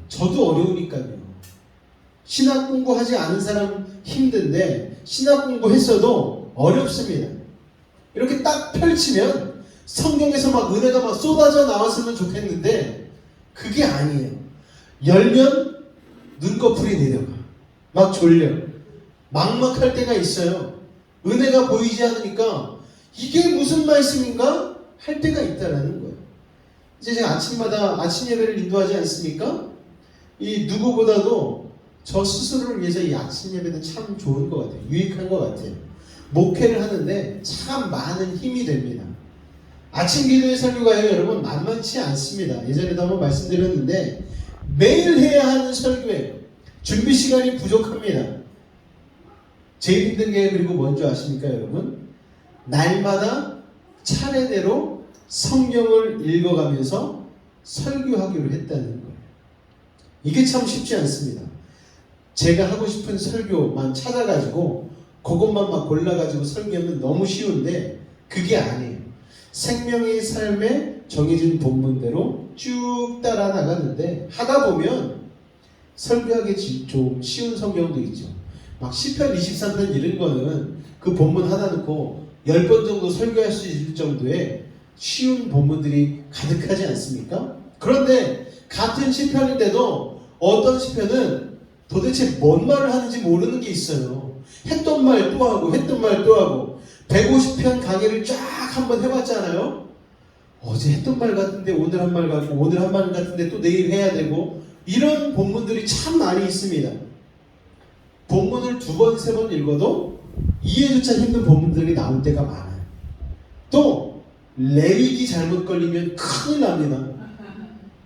[SPEAKER 1] 저도 어려우니까요. 신학 공부하지 않은 사람 힘든데 신학 공부했어도 어렵습니다. 이렇게 딱 펼치면 성경에서 막 은혜가 막 쏟아져 나왔으면 좋겠는데 그게 아니에요. 열면 눈꺼풀이 내려가. 막 졸려. 막막할 때가 있어요. 은혜가 보이지 않으니까 이게 무슨 말씀인가? 할 때가 있다라는 거예요. 이제 제가 아침마다 아침 예배를 인도하지 않습니까? 이 누구보다도 저 스스로를 위해서 이 아침 예배는 참 좋은 것 같아요. 유익한 것 같아요. 목회를 하는데 참 많은 힘이 됩니다. 아침 기도의 설교가요 여러분 만만치 않습니다. 예전에도 한번 말씀드렸는데 매일 해야 하는 설교예요. 준비 시간이 부족합니다. 제일 힘든 게 그리고 뭔지 아십니까 여러분? 날마다 차례대로 성경을 읽어가면서 설교하기로 했다는 거예요. 이게 참 쉽지 않습니다. 제가 하고 싶은 설교만 찾아가지고 그것만 막 골라가지고 설교하면 너무 쉬운데 그게 아니에요. 생명의 삶에 정해진 본문대로 쭉 따라 나가는데 하다 보면 설교하기 좀 쉬운 성경도 있죠. 막 시편 23편 이런 거는 그 본문 하나 넣고 10번 정도 설교할 수 있을 정도의 쉬운 본문들이 가득하지 않습니까? 그런데 같은 시편인데도 어떤 시편은 도대체 뭔 말을 하는지 모르는 게 있어요. 했던 말 또 하고 했던 말 또 하고 150편 강의를 쫙 한번 해봤잖아요. 어제 했던 말 같은데 오늘 한 말 같고 오늘 한 말 같은데 또 내일 해야 되고 이런 본문들이 참 많이 있습니다. 본문을 2번, 3번 읽어도 이해조차 힘든 본문들이 나올 때가 많아요. 또 레위기 잘못 걸리면 큰일 납니다.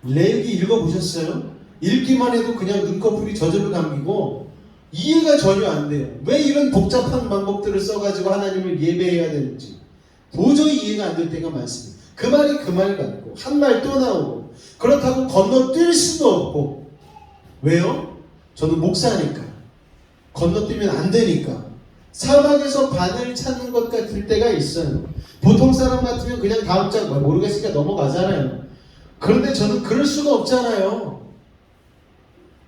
[SPEAKER 1] 레위기 읽어보셨어요? 읽기만 해도 그냥 눈꺼풀이 저절로 감기고 이해가 전혀 안 돼요. 왜 이런 복잡한 방법들을 써가지고 하나님을 예배해야 되는지 도저히 이해가 안 될 때가 많습니다. 그 말이 그 말 같고 한 말 또 나오고 그렇다고 건너뛸 수도 없고 왜요? 저는 목사니까 건너뛰면 안 되니까 사막에서 바늘 찾는 것 같을 때가 있어요. 보통 사람 같으면 그냥 다음 장 모르겠으니까 넘어가잖아요. 그런데 저는 그럴 수가 없잖아요.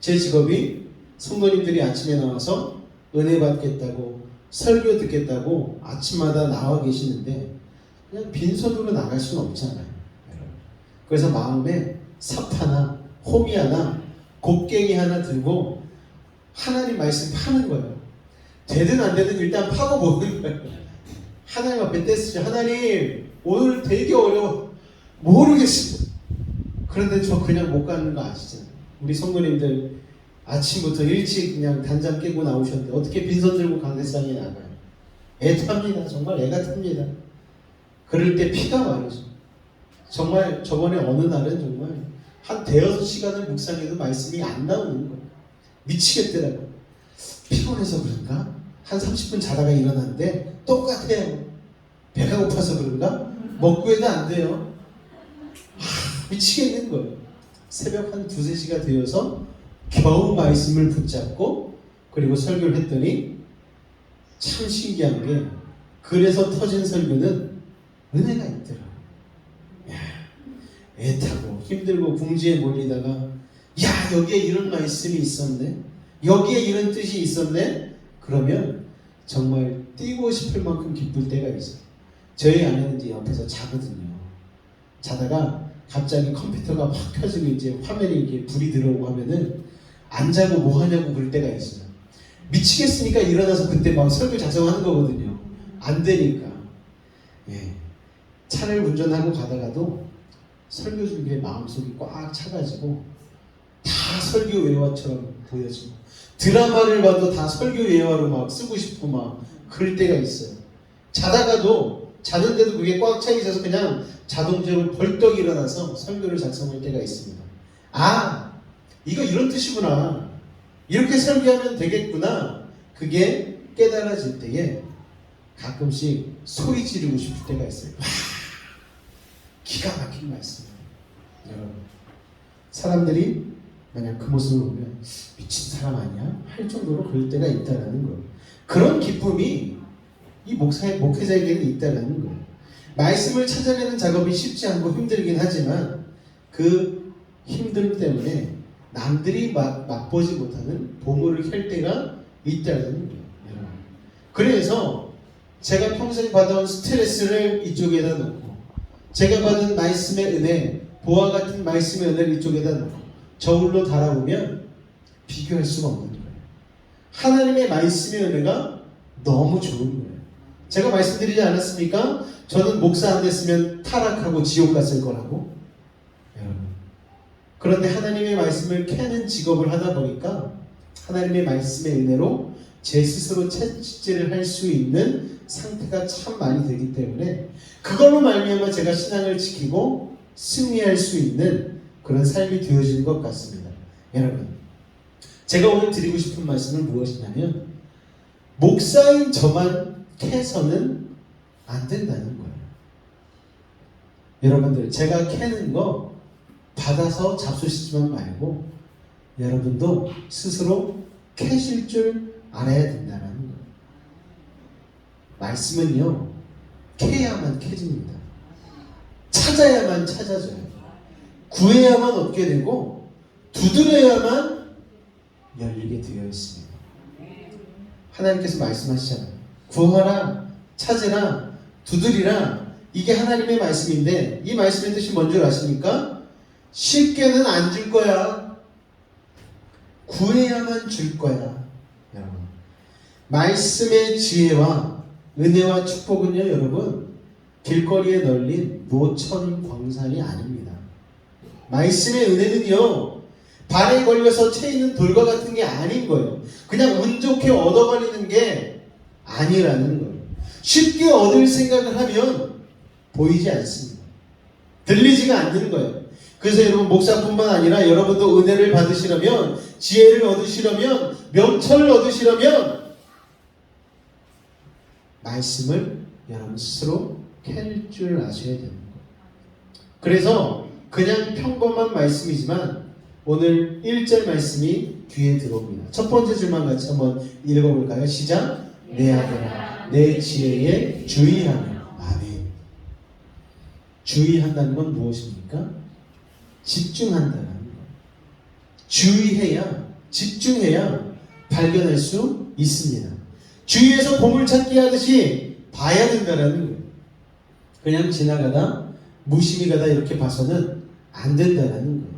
[SPEAKER 1] 제 직업이 성도님들이 아침에 나와서 은혜 받겠다고 설교 듣겠다고 아침마다 나와 계시는데 그냥 빈손으로 나갈 수는 없잖아요. 그래서 마음에 삽 하나, 호미 하나, 곡괭이 하나 들고 하나님 말씀 파는 거예요. 되든 안 되든 일단 파고 보는 거예요. 하나님 앞에 떼쓰죠. 하나님 오늘 되게 어려워. 모르겠어요. 그런데 저 그냥 못 가는 거 아시잖아요. 우리 성도님들 아침부터 일찍 그냥 단잠 깨고 나오셨는데 어떻게 빈손 들고 강대상에 나가요? 애 탑니다. 정말 애가 탑니다. 그럴 때 피가 마르죠. 정말 저번에 어느 날은 정말 한 대여섯 시간을 묵상해도 말씀이 안 나오는 거예요. 미치겠더라고요. 피곤해서 그런가? 한 30분 자다가 일어났는데 똑같아요. 배가 고파서 그런가? 먹고 해도 안 돼요. 미치겠는 거예요. 새벽 한 2-3시가 되어서 겨우 말씀을 붙잡고 그리고 설교를 했더니 참 신기한 게 그래서 터진 설교는 은혜가 있더라고요. 애타고 힘들고 궁지에 몰리다가 야 여기에 이런 말씀이 있었네, 여기에 이런 뜻이 있었네, 그러면 정말 뛰고 싶을 만큼 기쁠 때가 있어요. 저희 아내는 이제 옆에서 자거든요. 자다가 갑자기 컴퓨터가 확 켜지고 이제 화면에 이렇게 불이 들어오고 하면은
[SPEAKER 3] 안 자고 뭐 하냐고 그럴 때가 있어요. 미치겠으니까 일어나서 그때 막 설교 작성하는 거거든요. 안 되니까. 예. 차를 운전하고 가다가도 설교 준비에 마음속이 꽉 차가지고 다 설교 외화처럼 보여지고 드라마를 봐도 다 설교 외화로 막 쓰고 싶고 막 그럴 때가 있어요. 자다가도 자는데도 그게 꽉 차 있어서 그냥 자동적으로 벌떡 일어나서 설교를 작성할 때가 있습니다. 아, 이거 이런 뜻이구나. 이렇게 설교하면 되겠구나. 그게 깨달아질 때에 가끔씩 소리 지르고 싶을 때가 있어요. 와, 기가 막힌 말씀이에요. 여러분, 사람들이 만약 그 모습을 보면 미친 사람 아니야? 할 정도로 그럴 때가 있다는 거예요. 그런 기쁨이 이 목회자에게는 있다는 거예요. 말씀을 찾아내는 작업이 쉽지 않고 힘들긴 하지만 그 힘듦 때문에 남들이 맛보지 못하는 보물을 캘 때가 있다는 거예요. 여러분. 그래서 제가 평생 받아온 스트레스를 이쪽에다 놓고 제가 받은 말씀의 은혜, 보화 같은 말씀의 은혜를 이쪽에다 놓고 저울로 달아보면 비교할 수가 없는 거예요. 하나님의 말씀의 은혜가 너무 좋은 거예요. 제가 말씀드리지 않았습니까? 저는 목사 안 됐으면 타락하고 지옥 갔을 거라고. 여러분. 그런데 하나님의 말씀을 캐는 직업을 하다 보니까 하나님의 말씀의 은혜로 제 스스로 채찍질을 할 수 있는 상태가 참 많이 되기 때문에 그걸로 말미암아 제가 신앙을 지키고 승리할 수 있는 그런 삶이 되어지는 것 같습니다. 여러분, 제가 오늘 드리고 싶은 말씀은 무엇이냐면 목사인 저만 캐서는 안 된다는 거예요. 여러분들, 제가 캐는 거 받아서 잡수시지만 말고 여러분도 스스로 캐실 줄 알아야 된다는 거예요. 말씀은요, 캐야만 캐집니다. 찾아야만 찾아져요. 구해야만 얻게 되고 두드려야만 열리게 되어 있습니다. 하나님께서 말씀하시잖아요. 구하라, 찾으라, 두드리라. 이게 하나님의 말씀인데 이 말씀의 뜻이 뭔 줄 아십니까? 쉽게는 안 줄 거야. 구해야만 줄 거야. 여러분, 말씀의 지혜와 은혜와 축복은요, 여러분, 길거리에 널린 노천 광산이 아닙니다. 말씀의 은혜는요, 발에 걸려서 채이는 돌과 같은 게 아닌 거예요. 그냥 운 좋게 얻어버리는 게 아니라는 거예요. 쉽게 얻을 생각을 하면 보이지 않습니다. 들리지가 않는 거예요. 그래서 여러분, 목사뿐만 아니라 여러분도 은혜를 받으시려면, 지혜를 얻으시려면, 명철을 얻으시려면 말씀을 여러분 스스로 캘 줄 아셔야 되는 거예요. 그래서 그냥 평범한 말씀이지만 오늘 1절 말씀이 귀에 들어옵니다. 첫 번째 줄만 같이 한번 읽어볼까요? 시작! 내 아들아, 내 지혜에 주의하며. 아멘. 주의한다는 건 무엇입니까? 집중한다는 거예요. 주의해야, 집중해야 발견할 수 있습니다. 주위에서 보물찾기 하듯이 봐야 된다는 거예요. 그냥 지나가다 무심히 가다 이렇게 봐서는 안 된다는 거예요.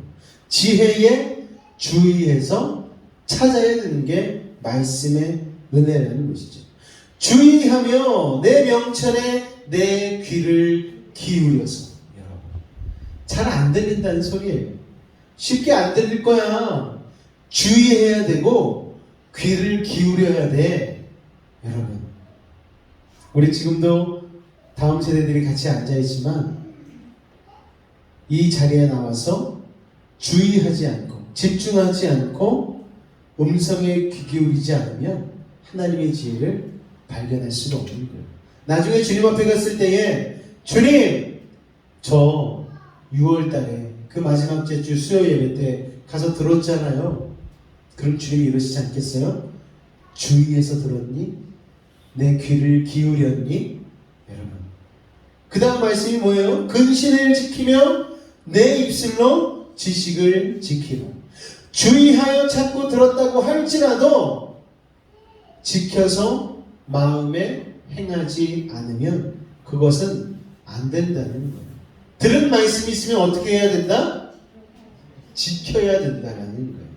[SPEAKER 3] 지혜에 주의해서 찾아야 되는 게 말씀의 은혜라는 것이죠. 주의하며 내 명철에 내 귀를 기울여서. 여러분, 잘 안 들린다는 소리예요. 쉽게 안 들릴 거야. 주의해야 되고 귀를 기울여야 돼. 여러분, 우리 지금도 다음 세대들이 같이 앉아있지만 이 자리에 나와서 주의하지 않고 집중하지 않고 음성에 귀 기울이지 않으면 하나님의 지혜를 발견할 수가 없는 거예요. 나중에 주님 앞에 갔을 때에 주님, 저 6월 달에 그 마지막 주 수요 예배 때 가서 들었잖아요. 그럼 주님이 이러시지 않겠어요? 주의해서 들었니? 내 귀를 기울였니? 여러분, 그 다음 말씀이 뭐예요? 근신을 지키며 내 입술로 지식을 지키라. 주의하여 찾고 들었다고 할지라도 지켜서 마음에 행하지 않으면 그것은 안 된다는 거예요. 들은 말씀이 있으면 어떻게 해야 된다? 지켜야 된다는 거예요.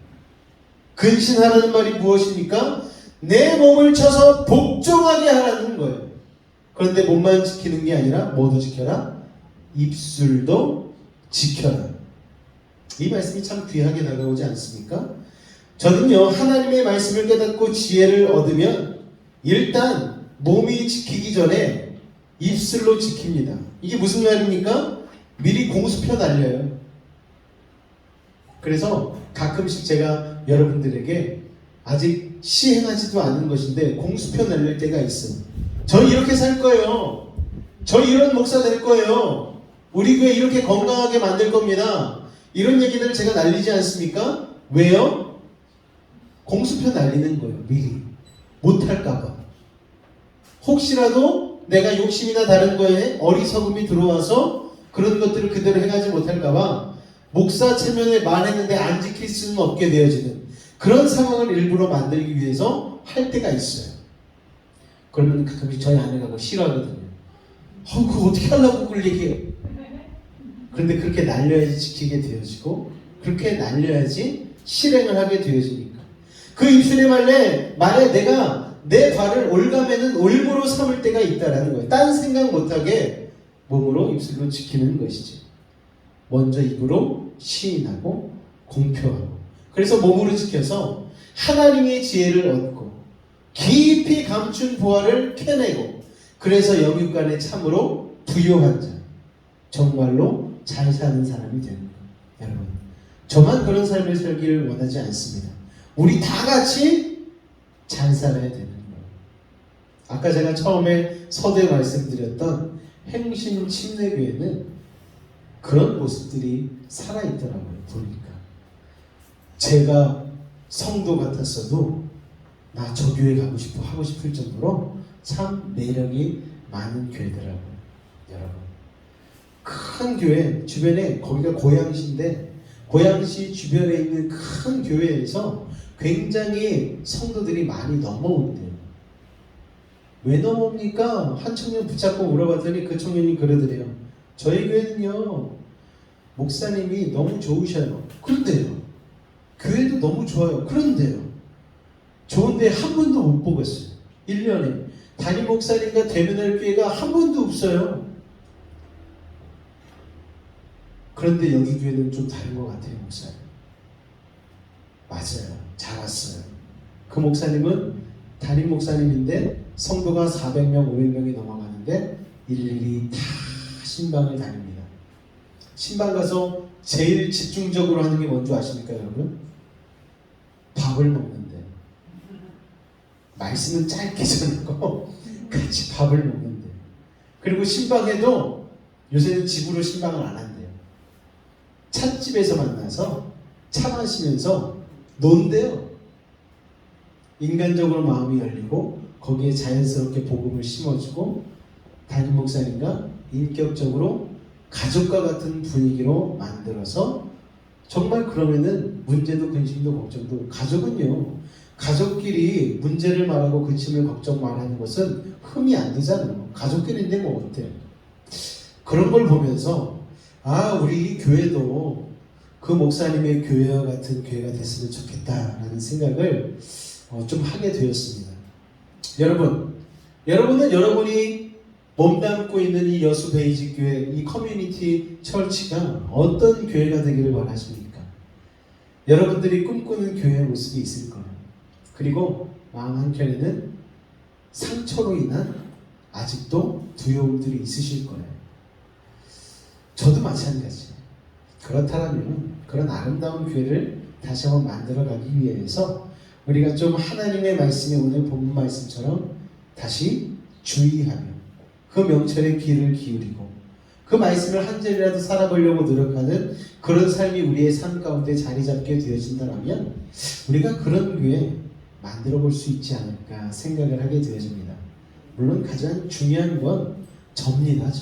[SPEAKER 3] 근신하라는 말이 무엇입니까? 내 몸을 쳐서 복종하게 하라는 거예요. 그런데 몸만 지키는 게 아니라 뭐도 지켜라? 입술도 지켜라. 이 말씀이 참 귀하게 다가오지 않습니까? 저는요, 하나님의 말씀을 깨닫고 지혜를 얻으면 일단 몸이 지키기 전에 입술로 지킵니다. 이게 무슨 말입니까? 미리 공수표 날려요. 그래서 가끔씩 제가 여러분들에게 아직 시행하지도 않은 것인데 공수표 날릴 때가 있어요. 저 이렇게 살 거예요. 저 이런 목사 될 거예요. 우리 교회 이렇게 건강하게 만들 겁니다. 이런 얘기들을 제가 날리지 않습니까? 왜요? 공수표 날리는 거예요. 미리. 못할까봐. 혹시라도 내가 욕심이나 다른 거에 어리석음이 들어와서 그런 것들을 그대로 해가지 못할까봐 목사 체면에 말했는데 안 지킬 수는 없게 되어지는 그런 상황을 일부러 만들기 위해서 할 때가 있어요. 그러면 가끔씩 저희 아내가 그거 싫어하거든요. 그거 어떻게 하려고 그걸 얘기해. 그런데 그렇게 날려야지 지키게 되어지고 그렇게 날려야지 실행을 하게 되어지니까 그 입술의 말에 내가 내 발을 올가매는 올무로 삼을 때가 있다라는 거예요. 딴 생각 못하게 몸으로 입술로 지키는 것이지. 먼저 입으로 시인하고 공표하고 그래서 몸으로 지켜서 하나님의 지혜를 얻고 깊이 감춘 보화를 캐내고 그래서 영육간에 참으로 부요한 자 정말로 잘 사는 사람이 되는 거예요. 여러분 저만 그런 삶을 살기를 원하지 않습니다. 우리 다 같이 잘 살아야 되는 거예요. 아까 제가 처음에 서두에 말씀드렸던 행신 침례교회는 그런 모습들이 살아있더라고요. 보니까 제가 성도 같았어도 나 저 교회 가고 싶어 하고 싶을 정도로 참 매력이 많은 교회더라고요. 여러분 큰 교회 주변에 거기가 고양시인데 고양시 주변에 있는 큰 교회에서 굉장히 성도들이 많이 넘어온대요. 왜 넘어옵니까? 한 청년 붙잡고 물어봤더니 그 청년이 그러더래요. 저희 교회는요 목사님이 너무 좋으셔요. 그런데요 교회도 너무 좋아요. 그런데요 좋은데 한 번도 못 보겠어요. 1년에 담임 목사님과 대면할 기회가 한 번도 없어요. 그런데 여기 교회는 좀 다른 것 같아요. 목사님 맞아요. 잘 왔어요. 그 목사님은 담임 목사님인데 성도가 400명 500명이 넘어가는데 일일이 다 신방을 다닙니다. 신방 가서 제일 집중적으로 하는 게 뭔지 아십니까 여러분? 밥을 먹는데 말씀은 짧게 전하고 같이 밥을 먹는데 그리고 신방에도 요새는 집으로 신방을 안 한대요. 찻집에서 만나서 차 마시면서 논대요. 인간적으로 마음이 열리고 거기에 자연스럽게 복음을 심어주고 담임 목사님과 인격적으로 가족과 같은 분위기로 만들어서 정말 그러면은 문제도 근심도 걱정도 가족은요 가족끼리 문제를 말하고 근심을 걱정 말하는 것은 흠이 안 되잖아요. 가족끼리인데 뭐 어때요? 그런 걸 보면서 우리 교회도 그 목사님의 교회와 같은 교회가 됐으면 좋겠다라는 생각을 좀 하게 되었습니다. 여러분은 여러분이 몸담고 있는 이 여수 베이직 교회, 이 커뮤니티 처치가 어떤 교회가 되기를 원하십니까? 여러분들이 꿈꾸는 교회의 모습이 있을 거예요. 그리고 마음 한켠에는 상처로 인한 아직도 두려움들이 있으실 거예요. 저도 마찬가지예요. 그렇다면 그런 아름다운 교회를 다시 한번 만들어가기 위해서 우리가 좀 하나님의 말씀에 오늘 본문 말씀처럼 다시 주의하며 그 명철에 귀를 기울이고 그 말씀을 한 절이라도 살아보려고 노력하는 그런 삶이 우리의 삶 가운데 자리 잡게 되어진다면 우리가 그런 교회 만들어 볼 수 있지 않을까 생각을 하게 되어집니다. 물론 가장 중요한 건 접니다.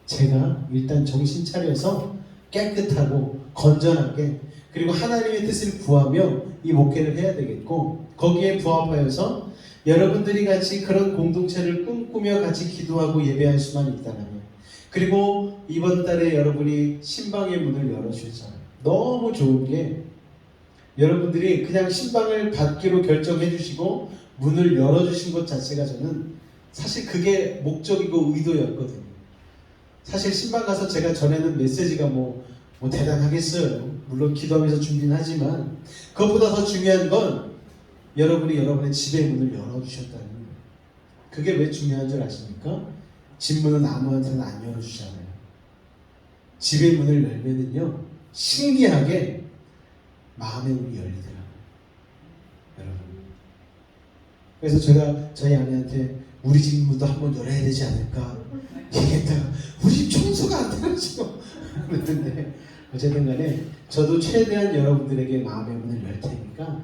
[SPEAKER 3] 제가 일단 정신 차려서 깨끗하고 건전하게 그리고 하나님의 뜻을 구하며 이 목회를 해야 되겠고 거기에 부합하여서 여러분들이 같이 그런 공동체를 꿈꾸며 같이 기도하고 예배할 수만 있다면 그리고 이번 달에 여러분이 신방의 문을 열어주셨잖아요. 너무 좋은 게 여러분들이 그냥 신방을 받기로 결정해 주시고 문을 열어주신 것 자체가 저는 사실 그게 목적이고 의도였거든요. 사실 신방 가서 제가 전하는 메시지가 뭐 대단하겠어요. 물론 기도하면서 준비는 하지만 그것보다 더 중요한 건 여러분이 여러분의 집의 문을 열어주셨다는 거예요. 그게 왜 중요한 줄 아십니까? 집 문은 아무한테나 안 열어주잖아요. 집의 문을 열면은요, 신기하게 마음의 문이 열리더라고요. 여러분. 그래서 제가 저희 아내한테 우리 집 문도 한번 열어야 되지 않을까 얘기했다가 우리 집 청소가 안 돼가지고 그랬는데 어쨌든 간에 저도 최대한 여러분들에게 마음의 문을 열 테니까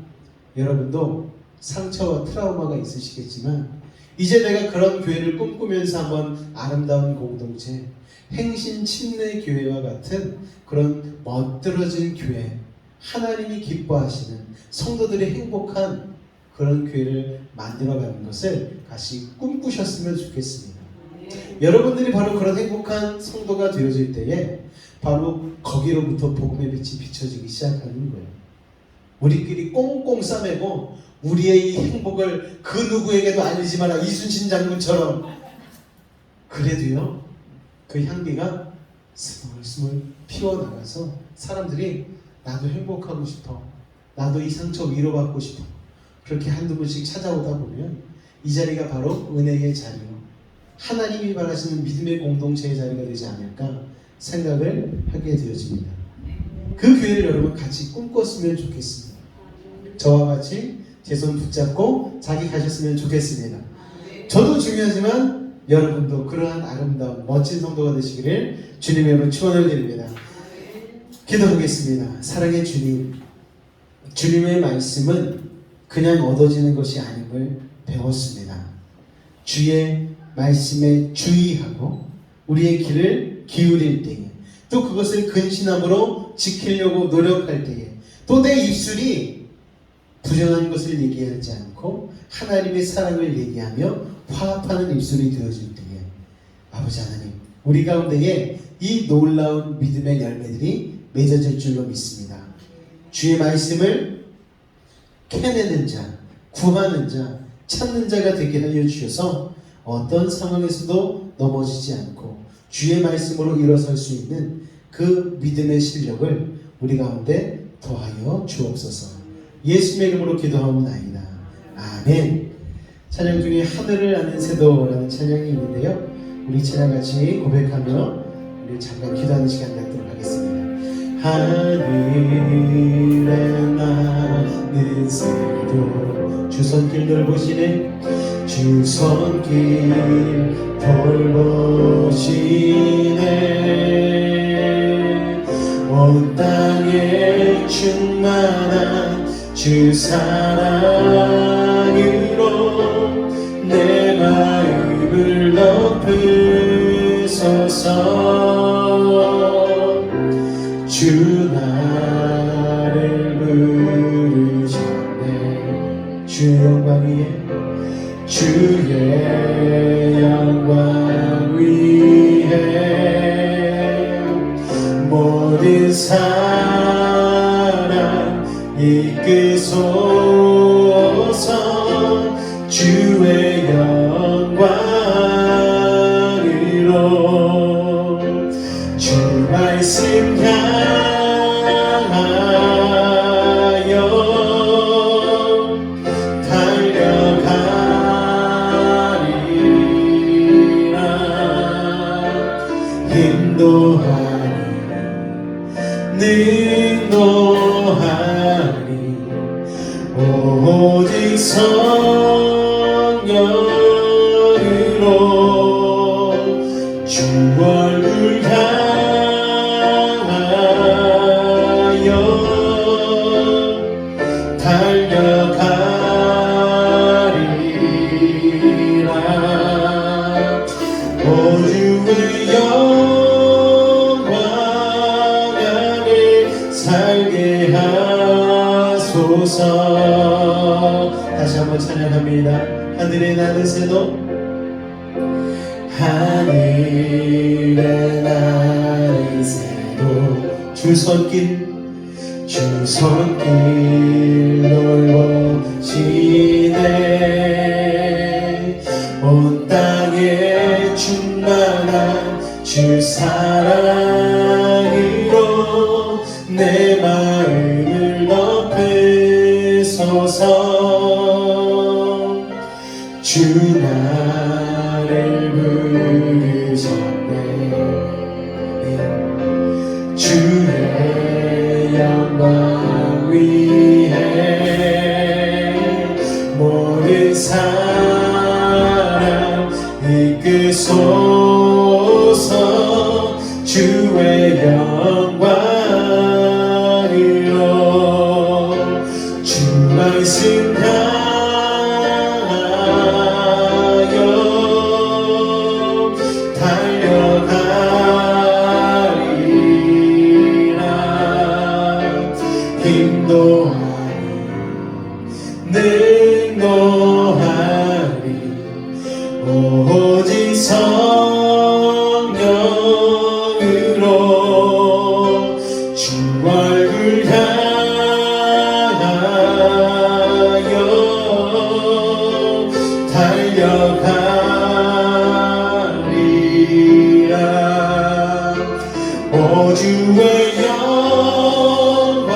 [SPEAKER 3] 여러분도 상처와 트라우마가 있으시겠지만 이제 내가 그런 교회를 꿈꾸면서 한번 아름다운 공동체, 행신 침례 교회와 같은 그런 멋들어진 교회, 하나님이 기뻐하시는 성도들의 행복한 그런 교회를 만들어가는 것을 다시 꿈꾸셨으면 좋겠습니다. 여러분들이 바로 그런 행복한 성도가 되어질 때에 바로 거기로부터 복음의 빛이 비춰지기 시작하는 거예요. 우리끼리 꽁꽁 싸매고 우리의 이 행복을 그 누구에게도 알리지 마라, 이순신 장군처럼. 그래도요, 그 향기가 스물스물 피어나가서 사람들이 나도 행복하고 싶어, 나도 이 상처 위로받고 싶어, 그렇게 한두 번씩 찾아오다 보면 이 자리가 바로 은혜의 자리요, 하나님이 바라시는 믿음의 공동체의 자리가 되지 않을까 생각을 하게 되어집니다. 그 교회를 여러분 같이 꿈꿨으면 좋겠습니다. 저와 같이 제 손 붙잡고 자기 가셨으면 좋겠습니다. 저도 중요하지만 여러분도 그러한 아름다운 멋진 성도가 되시기를 주님의 이름으로 축원을 드립니다. 기도하겠습니다. 사랑의 주님, 주님의 말씀은 그냥 얻어지는 것이 아님을 배웠습니다. 주의 말씀에 주의하고 우리의 길을 기울일 때에, 또 그것을 근신함으로 지키려고 노력할 때에, 또 내 입술이 부정한 것을 얘기하지 않고 하나님의 사랑을 얘기하며 화합하는 입술이 되어질 때에, 아버지 하나님, 우리 가운데에 이 놀라운 믿음의 열매들이 맺어질 줄로 믿습니다. 주의 말씀을 캐내는 자, 구하는 자, 찾는 자가 되게 하여 주셔서 어떤 상황에서도 넘어지지 않고 주의 말씀으로 일어설 수 있는 그 믿음의 실력을 우리 가운데 더하여 주옵소서. 예수님의 이름으로 기도하옵나이다. 아멘. 찬양 중에 하늘을 나는 새도라는 찬양이 있는데요, 우리 찬양 같이 고백하며 우리 잠깐 기도하는 시간 갖도록 하겠습니다. 하늘에 나는 새도, 주 손길 돌보시네, 주 손길 돌보시네. 온 땅에 충만한 주 사랑으로 내 마음을 덮으소서. 주 나를 부르셨네, 주 영광 위에, 주의 영광 위에 모든 사랑 이끄소서. 주의 영광으로 주 말씀 향하여 달려가리라. 인도하리, 능노하리, 오직 성령으로 주 얼굴 향하여 달려가리라. 오 주의 영광 안에 살게 하소서. 다시 한번 찬양합니다. 하늘에 나는 새도, 하늘에 나는 새도, 주 손길 주 손길 넓어지네 온 땅에 충만한 주 사랑으로 내 마음을 덮으소서 주 나를 부르셨네 주의 영광 위해 모든 사람 이끄소서 주의 영광으로 주 말씀 향하여 달려가리라 인도하리 능노하리 오직 성령으로 주 얼굴 향하여 달려가리라 오 주의 영광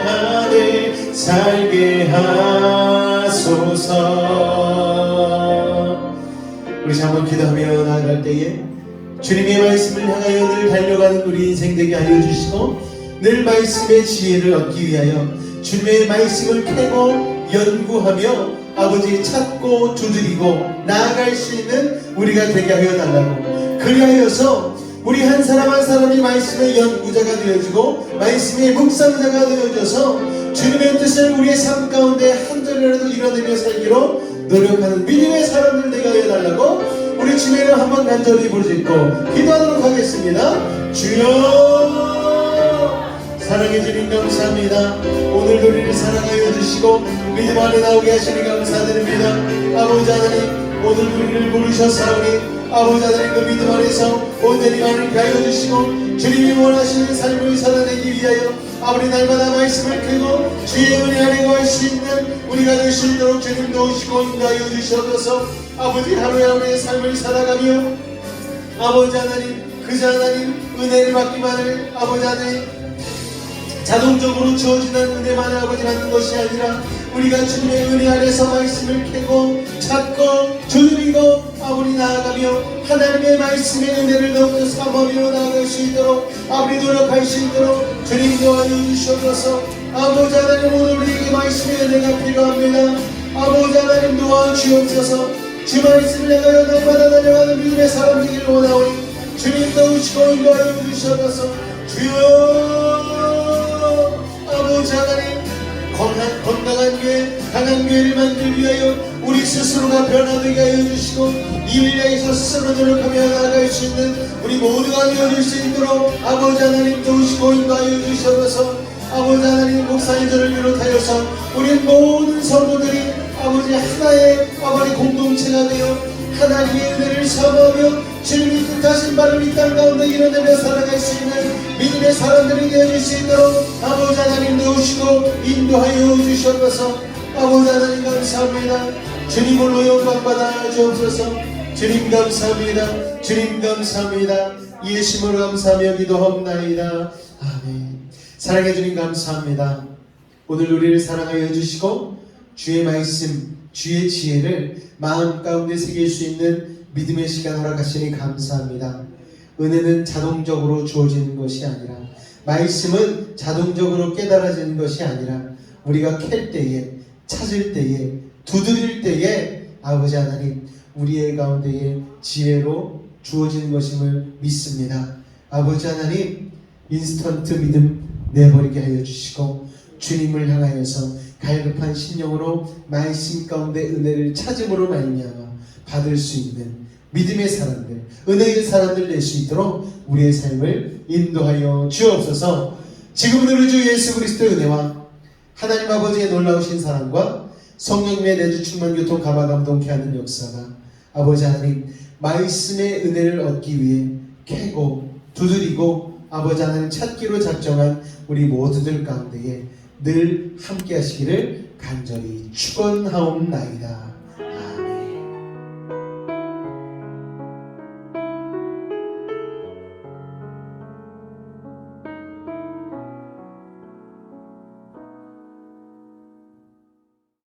[SPEAKER 3] 안에 살게 하소서. 우리 한번 기도하며 나아갈 때에 주님의 말씀을 향하여 늘 달려가는 우리 인생 되게 하여 주시고 늘 말씀의 지혜를 얻기 위하여 주님의 말씀을 캐고 연구하며 아버지 찾고 두드리고 나아갈 수 있는 우리가 되게 하여 달라고 그리하여서 우리 한 사람 한 사람이 말씀의 연구자가 되어지고 말씀의 묵상자가 되어져서 주님의 뜻을 우리의 삶 가운데 한 절이라도 이뤄내며 살기로 노력하는 믿음의 사람들 되게 하여 달라고 우리 주님을 한번 간절히 부르짖고 기도하도록 하겠습니다. 주여 사랑해 주님 감사합니다. 오늘도 우리를 사랑하여 주시고 믿음 안에 나오게 하시니 감사드립니다. 아버지 하나님 오늘 우리를 부르셨사오니 아버지 하나님 그 믿음 안에서 온전히 많이 하여 주시고 주님이 원하시는 삶을 살아내기 위하여 아버지 날마다 말씀을 크고 주의 은혜 안에 거할 수 있는 우리가 될 수 있도록 주님 도우시고 인도하여 주셔서 아버지 하루하루의 삶을 살아가며 아버지 하나님 그저 하나님 은혜를 받기만을 아버지 하나님 자동적으로 주어지는 은혜만을 아버지 받는 것이 아니라 우리가 주님의 은혜 안에서 말씀을 캐고 찾고 두드리고 아버지 나아가며 하나님의 말씀의 은혜를 더욱더 삼으며 나아갈 수 있도록 아버지 노력할 수 있도록 주님 도와주 주셔서 아버지 하나님 오늘 우리에게 말씀의 은혜가 필요합니다. 아버지 하나님 도와주옵소서. 주 말씀을 향하여 날마다 달려가는 믿음의 사람 되기를 원하오니 주님 도우시고 인도하여 주셔서 주여 아버지 하나님 건강한 교회 강한 교회를 만들기 위하여 우리 스스로가 변화되게 하여 주시고 이를 위해서 스스로 노력하며 나아갈 수 있는 우리 모두가 되어줄 수 있도록 아버지 하나님 도우시고 인도하여 주셔서 아버지 하나님 목사님들을 비롯하여서 우리 모든 성도들이 아버지 하나의 아버지 공동체가 되어 하나님의 은혜를 사모하며 주님이 뜻하신 바를 이 땅 가운데 이뤄내며 살아갈 수 있는 믿음의 사람들이 되어줄 수 있도록 아버지 하나님 도우시고 인도하여 주셔서 아버지 하나님 감사합니다. 주님 홀로 영광받아 주옵소서. 주님 감사합니다. 주님 감사합니다. 예수님으로 감사하며 기도하옵나이다. 아멘. 사랑해 주님 감사합니다. 오늘 우리를 사랑하여 주시고 주의 말씀 주의 지혜를 마음 가운데 새길 수 있는 믿음의 시간 허락하시니 감사합니다. 은혜는 자동적으로 주어지는 것이 아니라 말씀은 자동적으로 깨달아지는 것이 아니라 우리가 캘 때에 찾을 때에 두드릴 때에 아버지 하나님 우리의 가운데에 지혜로 주어지는 것임을 믿습니다. 아버지 하나님 인스턴트 믿음 내버리게 하여 주시고 주님을 향하여서 갈급한 심령으로 말씀 가운데 은혜를 찾음으로 말미암아 받을 수 있는 믿음의 사람들, 은혜의 사람들 될 수 있도록 우리의 삶을 인도하여 주옵소서. 지금은 우리 주 예수 그리스도의 은혜와 하나님 아버지의 놀라우신 사랑과 성령님의 내주 충만 교통 감화 감동케 하는 역사가 아버지 하나님 말씀의 은혜를 얻기 위해 캐고 두드리고 아버지 하나님 찾기로 작정한 우리 모두들 가운데에 늘 함께 하시기를 간절히 축원하옵나이다.